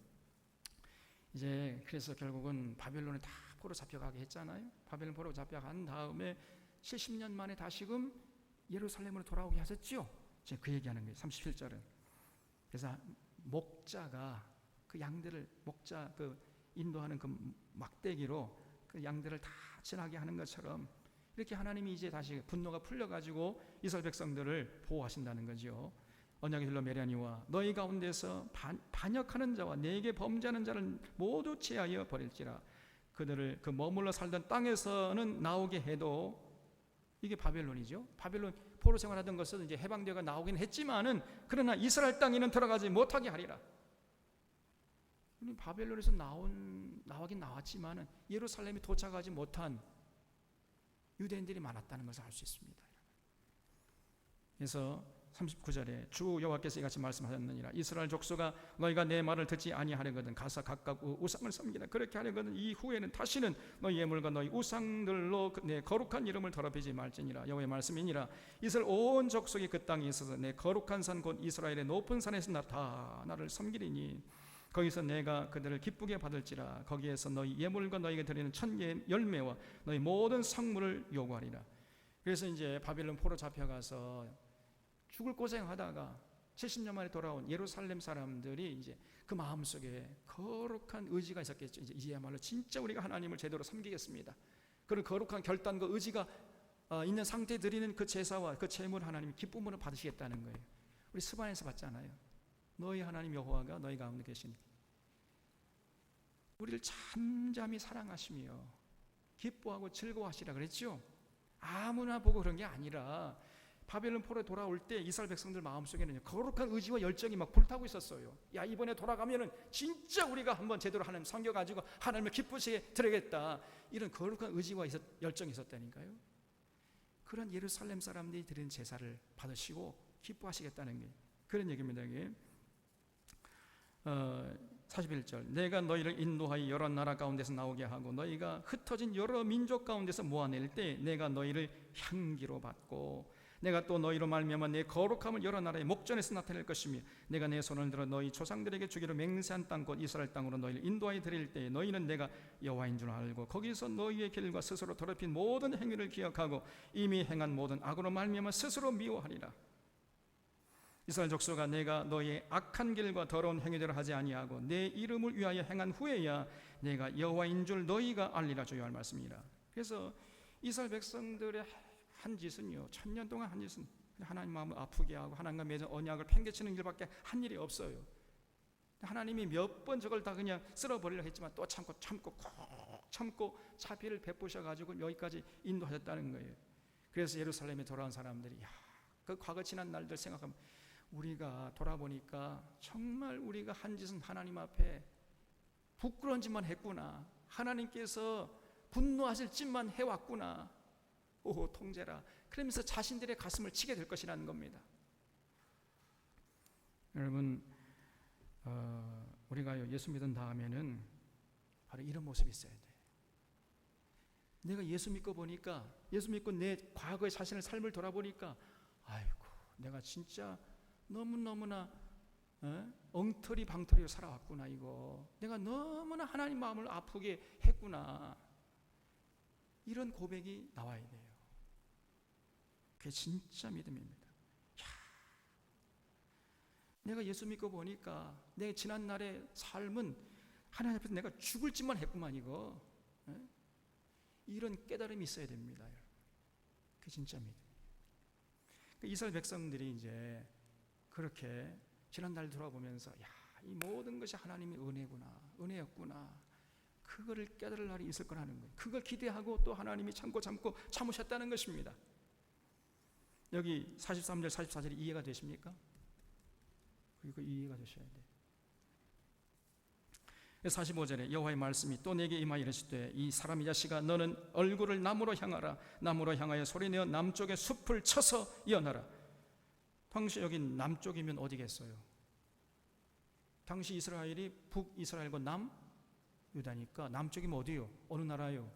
이제 그래서 결국은 바벨론에 다 포로 잡혀가게 했잖아요. 바벨론 포로 잡혀간 다음에 70년 만에 다시금 예루살렘으로 돌아오게 하셨죠. 지금 그 얘기하는 거예요. 37절은. 그래서 목자가 그 양들을 인도하는 그 막대기로 그 양들을 다 지나게 하는 것처럼 이렇게 하나님이 이제 다시 분노가 풀려가지고 이스라엘 백성들을 보호하신다는 거죠. 언약의 길로 메려니와 너희 가운데서 반역하는 자와 내게 범죄하는 자를 모두 제하여 버릴지라. 그들을 그 머물러 살던 땅에서는 나오게 해도, 이게 바벨론이죠. 바벨론 포로 생활하던 것은 이제 해방되어 나오긴 했지만은 그러나 이스라엘 땅에는 들어가지 못하게 하리라. 바벨론에서 나오긴 나왔지만은 예루살렘에 도착하지 못한 유대인들이 많았다는 것을 알 수 있습니다. 그래서 39절에 주 여호와께서 이같이 말씀하셨느니라. 이스라엘 족속아, 너희가 내 말을 듣지 아니하려거든 가서 각각 우상을 섬기라. 그렇게 하려거든 이후에는 다시는 너희 예물과 너희 우상들로 내 거룩한 이름을 더럽히지 말지니라. 여호와의 말씀이니라. 이스라엘 온 족속이 그 땅에 있어서 내 거룩한 산 곧 이스라엘의 높은 산에서 다 나를 섬기리니 거기서 내가 그들을 기쁘게 받을지라. 거기에서 너희 예물과 너희가 드리는 첫 열매와 너희 모든 성물을 요구하리라. 그래서 이제 바벨론 포로 잡혀가서 죽을 고생하다가 70년 만에 돌아온 예루살렘 사람들이 이제 그 마음속에 거룩한 의지가 있었겠죠. 이제야말로 진짜 우리가 하나님을 제대로 섬기겠습니다. 그런 거룩한 결단과 의지가 있는 상태에 드리는 그 제사와 그 제물 하나님 기쁨으로 받으시겠다는 거예요. 우리 스바에서 봤잖아요. 너희 하나님 여호와가 너희 가운데 계신, 우리를 잠잠히 사랑하시며 기뻐하고 즐거워하시라 그랬죠. 아무나 보고 그런 게 아니라 바벨론 포로에 돌아올 때 이스라엘 백성들 마음속에는 거룩한 의지와 열정이 막 불타고 있었어요. 야, 이번에 돌아가면은 진짜 우리가 한번 제대로 하나님 섬겨가지고 하나님을 기쁘시게 드리겠다, 이런 거룩한 의지와 열정이 있었다니까요. 그런 예루살렘 사람들이 드리는 제사를 받으시고 기뻐하시겠다는 게 그런 얘기입니다. 이게 41절 내가 너희를 인도하여 여러 나라 가운데서 나오게 하고 너희가 흩어진 여러 민족 가운데서 모아낼 때 내가 너희를 향기로 받고 내가 또 너희로 말미암아 내 거룩함을 여러 나라의 목전에서 나타낼 것이며 내가 내 손을 들어 너희 조상들에게 주기로 맹세한 땅 곧 이스라엘 땅으로 너희를 인도하여 드릴 때에 너희는 내가 여호와인 줄 알고 거기서 너희의 길과 스스로 더럽힌 모든 행위를 기억하고 이미 행한 모든 악으로 말미암아 스스로 미워하리라. 이스라엘 족속아, 내가 너희의 악한 길과 더러운 행위대로 하지 아니하고 내 이름을 위하여 행한 후에야 내가 여호와인 줄 너희가 알리라. 주여 말씀이라. 그래서 이스라엘 백성들의 한 짓은요, 1000년 동안 한 짓은 하나님 마음을 아프게 하고 하나님과 맺은 언약을 팽개치는 일밖에 한 일이 없어요. 하나님이 몇 번 저걸 다 그냥 쓸어버리려 했지만 또 참고 자비를 베푸셔가지고 여기까지 인도하셨다는 거예요. 그래서 예루살렘에 돌아온 사람들이 그 과거 지난 날들 생각하면 우리가 돌아보니까 정말 우리가 한 짓은 하나님 앞에 부끄러운 짓만 했구나, 하나님께서 분노하실 짓만 해왔구나, 오 통제라, 그러면서 자신들의 가슴을 치게 될 것이라는 겁니다. 여러분, 우리가 예수 믿은 다음에는 바로 이런 모습이 있어야 돼. 내가 예수 믿고 보니까, 예수 믿고 내 과거의 자신의 삶을 돌아보니까 아이고 내가 진짜 너무너무나 엉터리 방터리로 살아왔구나, 이거 내가 너무나 하나님 마음을 아프게 했구나, 이런 고백이 나와야 돼요. 그게 진짜 믿음입니다. 내가 예수 믿고 보니까 내 지난날의 삶은 하나님 앞에서 내가 죽을 짓만 했구만, 이거 이런 깨달음이 있어야 됩니다. 그게 진짜 믿음. 이스라엘 백성들이 이제 그렇게 지난날 돌아보면서 이 모든 것이 하나님의 은혜였구나, 그거를 깨달을 날이 있을 거라는 거예요. 그걸 기대하고 또 하나님이 참으셨다는 것입니다. 여기 43절 44절이 이해가 되십니까? 그리고 이해가 되셔야 돼요. 45절에 여호와의 말씀이 또 내게 임하여 이르시되 이 사람의 자식아, 너는 얼굴을 남으로 향하라. 남으로 향하여 소리내어 남쪽의 숲을 쳐서 예언하라. 당시 여기 남쪽이면 어디겠어요? 당시 이스라엘이 북이스라엘과 남유다니까 남쪽이면 어디요? 어느 나라요?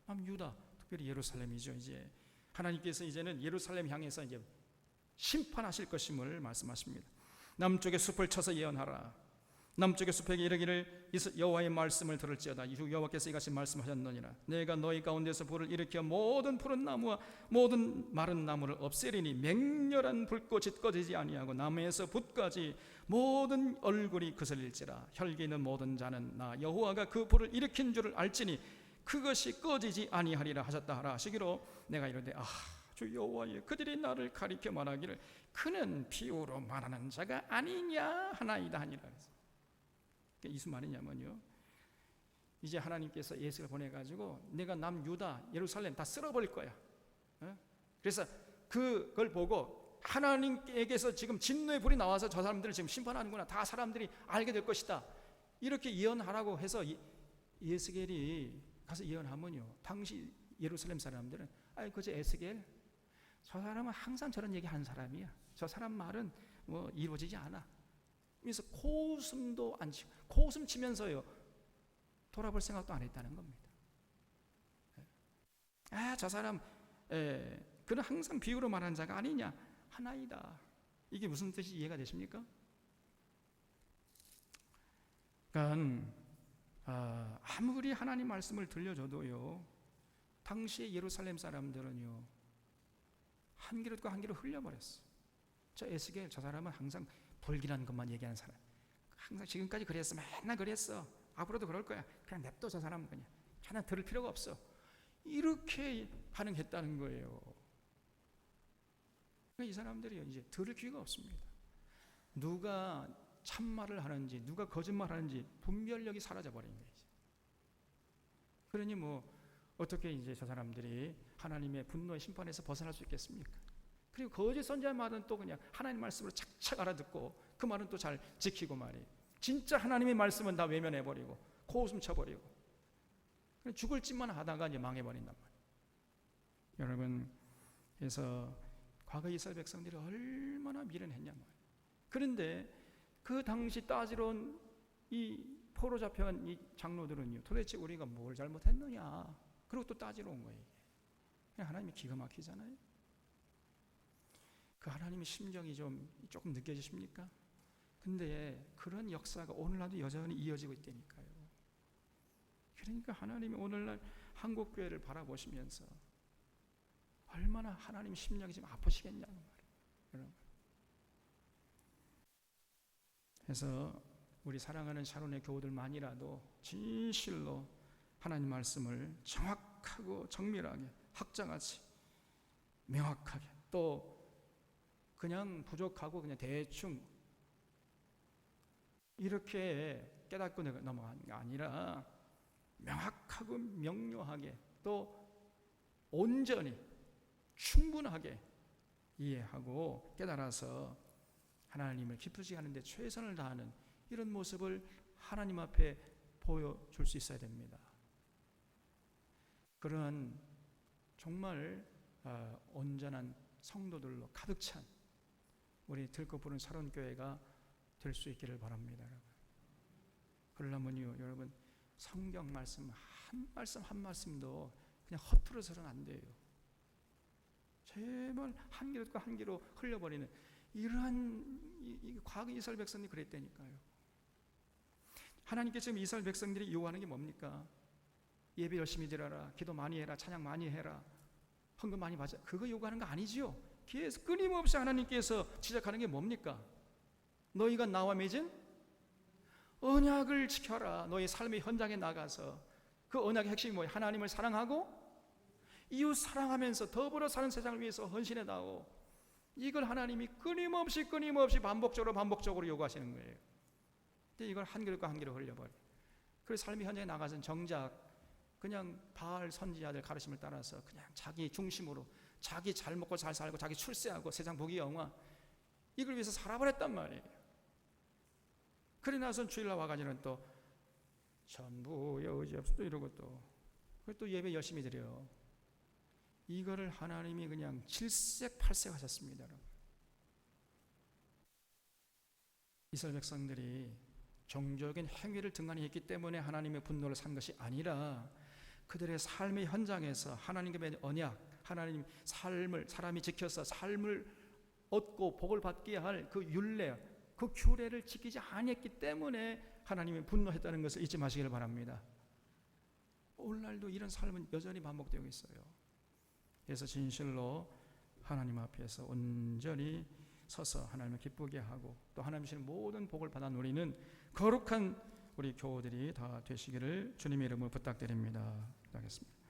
남유다, 특별히 예루살렘이죠. 이제 하나님께서 이제는 예루살렘 향해서 이제 심판하실 것임을 말씀하십니다. 남쪽의 숲을 쳐서 예언하라. 남쪽의 숲에게 이르기를 여호와의 말씀을 들을지어다. 여호와께서 이같이 말씀하셨느니라. 내가 너희 가운데서 불을 일으켜 모든 푸른 나무와 모든 마른 나무를 없애리니 맹렬한 불꽃이 꺼지지 아니하고 나무에서 붓까지 모든 얼굴이 그슬릴지라. 혈기 있는 모든 자는 나 여호와가 그 불을 일으킨 줄을 알지니 그것이 꺼지지 아니하리라 하셨다 하라 하시기로 내가 이르되 주 여호와여, 그들이 나를 가리켜 말하기를 그는 비유로 말하는 자가 아니냐 하나이다 하니라. 이게 무슨 말이냐면요, 이제 하나님께서 예수를 보내가지고 내가 남유다 예루살렘 다 쓸어버릴 거야. 그래서 그걸 보고 하나님께서 지금 진노의 불이 나와서 저 사람들을 지금 심판하는구나, 다 사람들이 알게 될 것이다, 이렇게 예언하라고 해서 예스겔이 가서 예언하면요, 당시 예루살렘 사람들은 그저 에스겔, 저 사람은 항상 저런 얘기 하는 사람이야, 저 사람 말은 뭐 이루어지지 않아. 그래서 코웃음도 안 치고, 코웃음 치면서요 돌아볼 생각도 안 했다는 겁니다. 저 사람 그는 항상 비유로 말하는 자가 아니냐 하나이다. 이게 무슨 뜻이 이해가 되십니까? 그러니까 아무리 하나님 말씀을 들려줘도요, 당시에 예루살렘 사람들은요 한 그릇과 한 그릇 흘려버렸어. 저 에스겔, 저 사람은 항상 불길한 것만 얘기하는 사람, 항상 지금까지 그랬어, 맨날 그랬어, 앞으로도 그럴 거야, 그냥 냅둬, 저 사람은 그냥 하나 들을 필요가 없어, 이렇게 반응했다는 거예요. 그러니까 이 사람들이 이제 들을 기회가 없습니다. 누가 참말을 하는지 누가 거짓말하는지 분별력이 사라져버린 거예요. 그러니 뭐 어떻게 이제 저 사람들이 하나님의 분노의 심판에서 벗어날 수 있겠습니까? 그리고 거짓 선지자의 말은 또 그냥 하나님 말씀으로 착착 알아듣고 그 말은 또 잘 지키고 말이에요. 진짜 하나님의 말씀은 다 외면해버리고 코웃음 쳐버리고 죽을 짓만 하다가 이제 망해버린단 말이에요. 여러분, 그래서 과거 이스라엘 백성들이 얼마나 미련했냐 말이에요. 그런데 그 당시 따지러 이 포로 잡혀간 이 장로들은요, 도대체 우리가 뭘 잘못했느냐, 그리고 또 따지러 온 거예요. 하나님이 기가 막히잖아요. 그 하나님의 심정이 조금 느껴지십니까? 근데 그런 역사가 오늘날도 여전히 이어지고 있다니까요. 그러니까 하나님이 오늘날 한국교회를 바라보시면서 얼마나 하나님 심령이 지금 아프시겠냐는 말이에요, 여러분. 그래서 우리 사랑하는 샤론의 교우들만이라도 진실로 하나님 말씀을 정확하고 정밀하게 학자같이 명확하게, 또 그냥 부족하고 그냥 대충 이렇게 깨닫고 넘어가는 게 아니라 명확하고 명료하게, 또 온전히 충분하게 이해하고 깨달아서 하나님을 기쁘시게 하는데 최선을 다하는 이런 모습을 하나님 앞에 보여줄 수 있어야 됩니다. 그런 정말 온전한 성도들로 가득 찬 우리 들것 부른 샤론교회가 될 수 있기를 바랍니다. 그러려면요, 여러분, 성경 말씀 한 말씀 한 말씀도 그냥 허투루서는 안 돼요. 제발 한 그릇과 한 그릇 흘려버리는 이러한 과거 이스라엘 백성들이 그랬다니까요. 하나님께서 지금 이스라엘 백성들이 요구하는 게 뭡니까? 예배 열심히 드려라, 기도 많이 해라, 찬양 많이 해라, 헌금 많이 받자, 그거 요구하는 거 아니지요. 계속 끊임없이 하나님께서 지적하는 게 뭡니까? 너희가 나와 맺은 언약을 지켜라. 너희 삶의 현장에 나가서 그 언약의 핵심이 뭐예요? 하나님을 사랑하고 이웃 사랑하면서 더불어 사는 세상을 위해서 헌신해다오. 이걸 하나님이 끊임없이 반복적으로 요구하시는 거예요. 근데 이걸 한 그릇과 한 그릇 흘려버려. 그래서 삶의 현장에 나가서는 정작 그냥 바알 선지자들 가르침을 따라서 그냥 자기 중심으로 자기 잘 먹고 잘 살고 자기 출세하고 세상 복이 영화, 이걸 위해서 살아버렸단 말이에요. 그래 나선 주일날 와가지고는 또 전부의 의지 없어 이러고 또 예배 열심히 드려요. 이거를 하나님이 그냥 질색팔색 하셨습니다. 여러분. 이스라엘 백성들이 종교적인 행위를 등한히 했기 때문에 하나님의 분노를 산 것이 아니라 그들의 삶의 현장에서 하나님의 언약, 하나님 삶을 사람이 지켜서 삶을 얻고 복을 받게 할 그 율례, 그 규례를 지키지 아니했기 때문에 하나님이 분노했다는 것을 잊지 마시길 바랍니다. 오늘날도 이런 삶은 여전히 반복되고 있어요. 그래서 진실로 하나님 앞에서 온전히 서서 하나님을 기쁘게 하고 또 하나님 주시는 모든 복을 받아 누리는 거룩한 우리 교우들이 다 되시기를 주님의 이름으로 부탁드립니다. 기도하겠습니다.